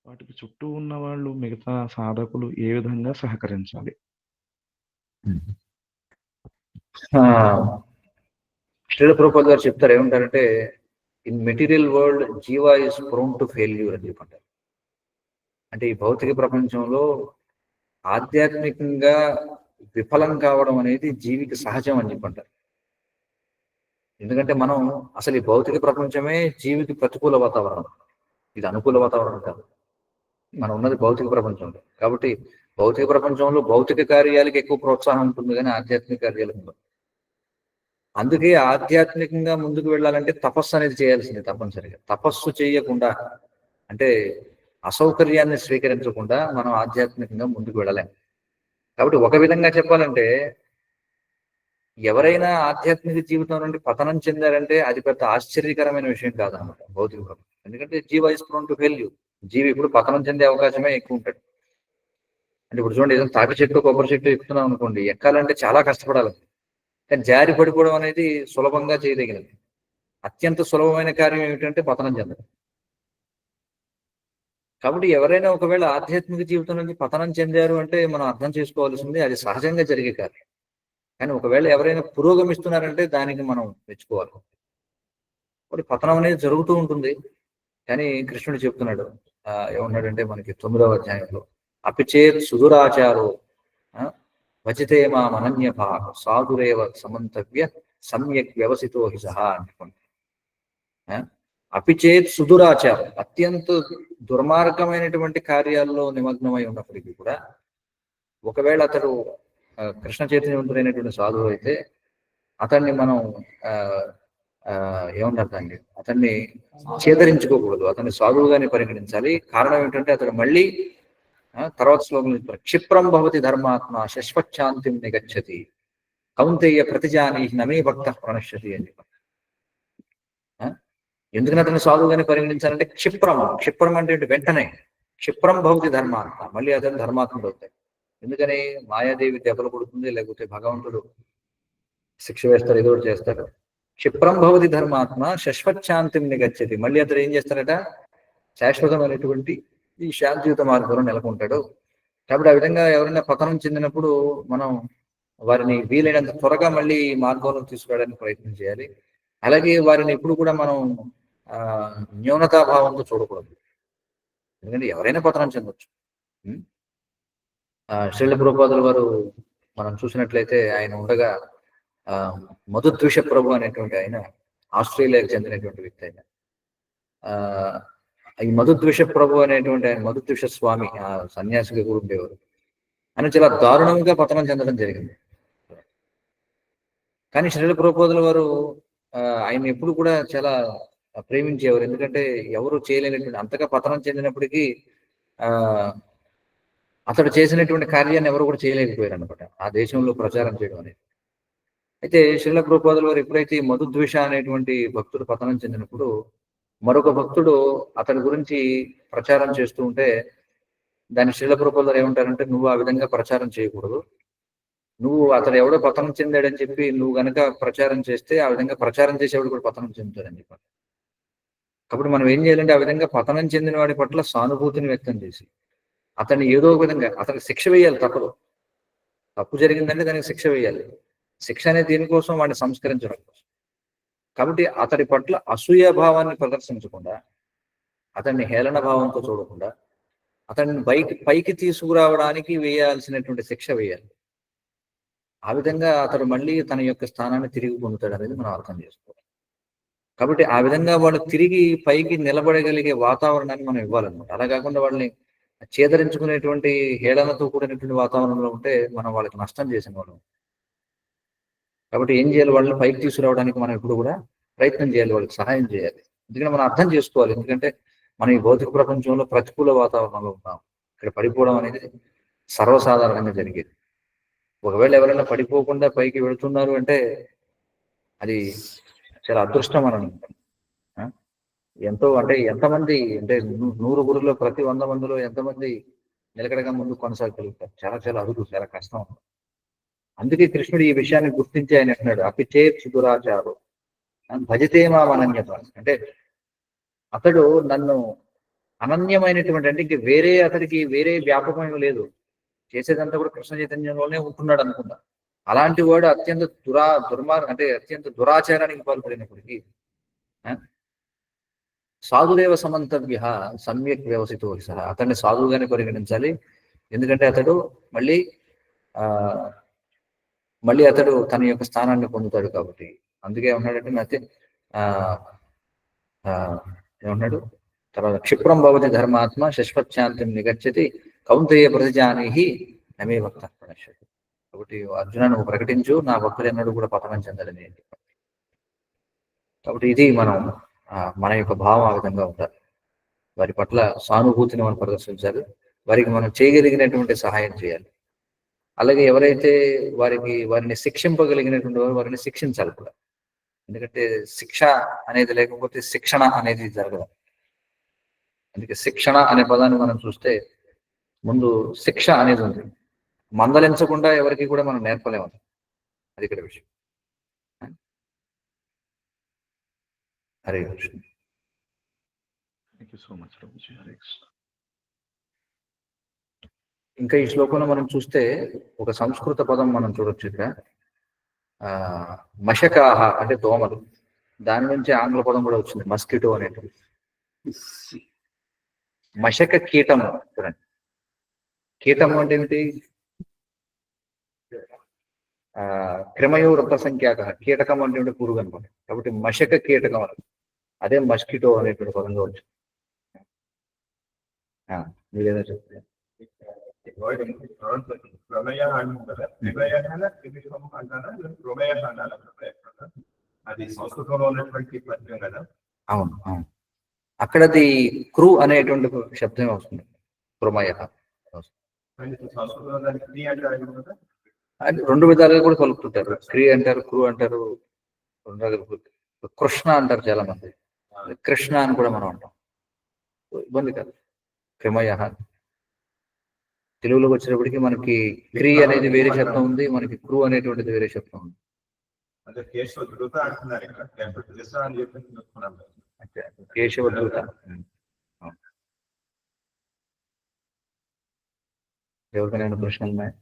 వాటికి చుట్టూ ఉన్న వాళ్ళు, మిగతా సాధకులు ఏ విధంగా సహకరించాలి? శ్రీల ప్రభుపాద గారు చెప్తారు, ఏమంటారంటే in material world jiva is prone to failure అని చెప్పంటారు. అంటే ఈ భౌతిక ప్రపంచంలో ఆధ్యాత్మికంగా విఫలం కావడం అనేది జీవికి సహజం అని చెప్పంటారు. ఎందుకంటే మనం అసలు ఈ భౌతిక ప్రపంచమే జీవికి ప్రతికూల వాతావరణం, ఇది అనుకూల వాతావరణం కాదు. మనం ఉన్నది భౌతిక ప్రపంచంలో కాబట్టి భౌతిక ప్రపంచంలో భౌతిక కార్యాలకు ఎక్కువ ప్రోత్సాహం ఉంటుంది, కానీ ఆధ్యాత్మిక కార్యాలకు ఉండదు. అందుకే ఆధ్యాత్మికంగా ముందుకు వెళ్ళాలంటే తపస్సు అనేది చేయాల్సింది తప్పనిసరిగా. తపస్సు చేయకుండా అంటే అసౌకర్యాన్ని స్వీకరించకుండా మనం ఆధ్యాత్మికంగా ముందుకు వెళ్ళలేం. కాబట్టి ఒక విధంగా చెప్పాలంటే ఎవరైనా ఆధ్యాత్మిక జీవితం నుండి పతనం చెందారంటే అది పెద్ద ఆశ్చర్యకరమైన విషయం కాదనమాట భౌతిక ప్రపంచం. ఎందుకంటే జీవ ఇస్ ప్రోన్ టు ఫెయిల్యూర్. జీవి ఇప్పుడు పతనం చెందే అవకాశమే ఎక్కువ ఉంటుంది. అంటే ఇప్పుడు చూడండి, ఏదైనా తాటి చెట్టు కొబ్బరి చెట్టు ఎక్కుతున్నాం అనుకోండి, ఎక్కాలంటే చాలా కష్టపడాలి. కానీ జారి పడిపోవడం అనేది సులభంగా చేయదగినది. అత్యంత సులభమైన కార్యం ఏమిటంటే పతనం చెందడం. కాబట్టి ఎవరైనా ఒకవేళ ఆధ్యాత్మిక జీవితం నుంచి పతనం చెందారు అంటే మనం అర్థం చేసుకోవాల్సింది అది సహజంగా జరిగే కార్యం. కానీ ఒకవేళ ఎవరైనా పురోగమిస్తున్నారంటే దానికి మనం మెచ్చుకోవాలి. కాబట్టి పతనం అనేది జరుగుతూ ఉంటుంది. కానీ కృష్ణుడు చెప్తున్నాడు, ఏమన్నాడంటే మనకి 9వ అధ్యాయంలో, అపిచేత్ సుదురాచారో భజతే మా అనన్య భాగ సాధురేవ సమంతవ్య సమ్యక్ వ్యవసితో హి సహా అనుకోండి. అపిచేత్ సుదురాచారం, అత్యంత దుర్మార్గమైనటువంటి కార్యాల్లో నిమగ్నమై ఉన్నప్పటికీ కూడా ఒకవేళ అతడు కృష్ణ చైతన్యవంతుడైనటువంటి సాధువు అయితే అతన్ని మనం ఏమన్నారు దాన్ని, అతన్ని చేదరించుకోకూడదు, అతన్ని సాధువుగానే పరిగణించాలి. కారణం ఏంటంటే అతడు మళ్ళీ తర్వాత శ్లోకం క్షిప్రం భవతి ధర్మాత్మ శశ్వచ్ఛాంతిం నిగచ్చతి కౌంతేయ ప్రతిజాని నమే భక్త ప్రణశ్యతి అని చెప్పారు. ఎందుకని అతన్ని సాధువుగానే పరిగణించాలంటే క్షిప్రం అంటే వెంటనే క్షిప్రం భవతి ధర్మాత్మ, మళ్ళీ అతను ధర్మాత్ముడు అవుతాయి. ఎందుకని మాయాదేవి దెబ్బలు కొడుతుంది, లేకపోతే భగవంతుడు శిక్ష వేస్తారు, ఏదో ఒకటి చేస్తారు. క్షిప్రం భవతి ధర్మాత్మ శశ్వచ్ఛాంతిం నిగచ్చతి, మళ్ళీ అతడు ఏం చేస్తారట, శాశ్వతమైనటువంటి ఈ శాంతియుత మార్గంలో నెలకొంటాడు. కాబట్టి ఆ విధంగా ఎవరైనా పతనం చెందినప్పుడు మనం వారిని వీలైనంత త్వరగా మళ్ళీ మార్గంలో తీసుకురావడానికి ప్రయత్నం చేయాలి. అలాగే వారిని ఎప్పుడు కూడా మనం న్యూనతాభావంతో చూడకూడదు. ఎందుకంటే ఎవరైనా పతనం చెందొచ్చు. శ్రీల ప్రభుపాదుల వారు మనం చూసినట్లయితే ఆయన ఉండగా మధుద్విష ప్రభు అనేటువంటి ఆయన ఆస్ట్రేలియాకి చెందినటువంటి వ్యక్తి. ఆయన ఈ మధుద్విష ప్రభు అనేటువంటి ఆయన మధుద్విష స్వామి ఆ సన్యాసిగా కూడా ఉండేవారు. ఆయన చాలా దారుణంగా పతనం చెందడం జరిగింది. కానీ శ్రీల ప్రభుపాదుల వారు ఆయన ఎప్పుడు కూడా చాలా ప్రేమించేవారు. ఎందుకంటే ఎవరు చేయలేనటువంటి అంతగా పతనం చెందినప్పటికీ అతడు చేసినటువంటి కార్యాన్ని ఎవరు కూడా చేయలేకపోయారు అనమాట ఆ దేశంలో ప్రచారం చేయడం అనేది. అయితే శ్రీల ప్రభుపాదుల వారు ఎప్పుడైతే మధుద్వేష అనేటువంటి భక్తుడు పతనం చెందినప్పుడు మరొక భక్తుడు అతని గురించి ప్రచారం చేస్తూ ఉంటే దాని శ్రీల ప్రభుపాదుల వారు ఏమంటారంటే, నువ్వు ఆ విధంగా ప్రచారం చేయకూడదు, నువ్వు అతడు ఎవడో పతనం చెందాడని చెప్పి నువ్వు గనక ప్రచారం చేస్తే ఆ విధంగా ప్రచారం చేసేవాడు కూడా పతనం చెందుతాడని చెప్పారు. కాబట్టి మనం ఏం చేయాలంటే ఆ విధంగా పతనం చెందిన వాడి పట్ల సానుభూతిని వ్యక్తం చేసి అతన్ని ఏదో ఒక విధంగా అతనికి శిక్ష వేయాలి. తప్పు జరిగిందంటే దానికి శిక్ష వేయాలి. శిక్ష అనేది దీనికోసం వాడిని సంస్కరించడం కోసం. కాబట్టి అతడి పట్ల అసూయ భావాన్ని ప్రదర్శించకుండా, అతన్ని హేళన భావంతో చూడకుండా, అతన్ని పైకి తీసుకురావడానికి వేయాల్సినటువంటి శిక్ష వేయాలి. ఆ విధంగా అతడు మళ్ళీ తన యొక్క స్థానాన్ని తిరిగి పొందుతాడు అనేది మనం అర్థం చేసుకోవాలి. కాబట్టి ఆ విధంగా వాళ్ళు తిరిగి పైకి నిలబడగలిగే వాతావరణాన్ని మనం ఇవ్వాలన్నమాట. అలా కాకుండా వాళ్ళని చేదరించుకునేటువంటి హేళనతో కూడినటువంటి వాతావరణంలో ఉంటే మనం వాళ్ళకి నష్టం చేసిన వాళ్ళం. కాబట్టి ఏం చేయాలి, వాళ్ళని పైకి తీసుకురావడానికి మనం ఇప్పుడు కూడా ప్రయత్నం చేయాలి, వాళ్ళకి సహాయం చేయాలి. ఎందుకంటే మనం అర్థం చేసుకోవాలి. ఎందుకంటే మనం ఈ భౌతిక ప్రపంచంలో ప్రతికూల వాతావరణంలో ఉన్నాం. ఇక్కడ పడిపోవడం అనేది సర్వసాధారణంగా జరిగేది. ఒకవేళ ఎవరైనా పడిపోకుండా పైకి వెళుతున్నారు అంటే అది చాలా అదృష్టం అని. ఎంతమంది అంటే 100 గురులో ప్రతి 100 మందిలో ఎంతమంది నిలకడగా ముందు కొనసాగలుగుతారు? చాలా చాలా అరుదు, చాలా కష్టం. అందుకే కృష్ణుడు ఈ విషయాన్ని గుర్తించి ఆయన అంటున్నాడు, అపిచేత్ సుదురాచారు భజతే మా అనన్యత. అంటే అతడు నన్ను అనన్యమైనటువంటి, అంటే ఇంక అతడికి వేరే వ్యాపకం లేదు, చేసేదంతా కూడా కృష్ణ చైతన్యంలోనే ఉంటున్నాడు అనుకున్నా. అలాంటి వాడు అత్యంత అత్యంత దురాచారానికి పాల్పడినప్పటికీ సాధుదేవ సమంతవ్య సమ్యక్ వ్యవసితో సహా అతన్ని సాధువుగానే పరిగణించాలి. ఎందుకంటే అతడు మళ్ళీ అతడు తన యొక్క స్థానాన్ని పొందుతాడు. కాబట్టి అందుకే ఏమన్నాడంటే ఏమన్నాడు తర్వాత, క్షిప్రం భవతి ధర్మాత్మ శశ్వచ్ఛాంతిం నిగచ్చతి కౌంతేయ ప్రతిజానీహి నమే భక్త ప్రణశ్యతి. కాబట్టి అర్జున నువ్వు ప్రకటించు, నా భక్తులు ఎన్నడూ కూడా పతనం చెందడని. కాబట్టి ఇది మన యొక్క భావం ఆ విధంగా ఉండాలి. వారి పట్ల సానుభూతిని మనం ప్రదర్శించాలి, వారికి మనం చేయగలిగినటువంటి సహాయం చేయాలి. అలాగే ఎవరైతే వారిని శిక్షింపగలిగినటువంటి వారిని శిక్షించాలి కూడా. ఎందుకంటే శిక్ష అనేది లేకపోతే శిక్షణ అనేది జరగదు. అందుకే శిక్షణ అనే పదాన్ని మనం చూస్తే ముందు శిక్ష అనేది ఉంది. మందలించకుండా ఎవరికి కూడా మనం నేర్పలేము. అది ఇక్కడ విషయం. Hare Krishna. Thank you so much Prabhuji. Hare Krishna. ఇంకా ఈ శ్లోకంలో మనం చూస్తే ఒక సంస్కృత పదం మనం చూడొచ్చు ఇక్కడ. మశకాహ అంటే దోమలు. దాని నుంచి ఆంగ్ల పదం కూడా వచ్చింది, మస్కిటో అనేటువంటి. మశక కీటము చూడండి. కీటము అంటే ఏమిటి? క్రమయో వృత్త సంఖ్యాక. కీటకం అంటే పురుగు అనుకోండి. కాబట్టి మశక కీటకం అని, అదే మస్కిటో అనేటువంటి పదంగా వచ్చింది. మీరేదో చెప్తే ప్రళయ అంటారా? ప్రళయ అంటారా? ప్రళయ అంటారా? అది సంస్కృతంలో ఉన్నటువంటి పద్యం కదా. అవును అవును. అక్కడది క్రూ అనేటువంటి శబ్దం వస్తుంది. కృమయ. సంస్కృతంలో దాన్ని క్రియ అంటారు కదా. అది రెండు విధాలుగా కూడా కలుపుతుంటారు. క్రియ అంటారు, క్రూ అంటారు, కృష్ణ అంటారు చాలా మంది. కృష్ణ అని కూడా మనం అంటాం. ఇబ్బంది కాదు. క్రమయ తెలుగులోకి వచ్చేటప్పటికి మనకి క్రీ అనేది వేరే శబ్దం ఉంది, మనకి క్రూ అనేటువంటిది వేరే శబ్దం ఉంది. అంటే కేశవ ధృత అంటున్నారు ఇక్కడ. అని చెప్పి కేశవ ధృత. ఎవరికైనా ప్రశ్నలు ఉన్నాయి?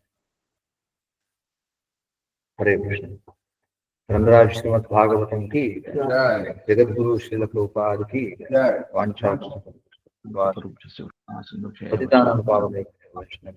హరే కృష్ణ. గ్రంథరాజ శ్రీమద్ భాగవతం కి, జగద్గురు శ్రీల ప్రభుపాదికి వాంఛా పతితానాం పావనే వైష్ణవ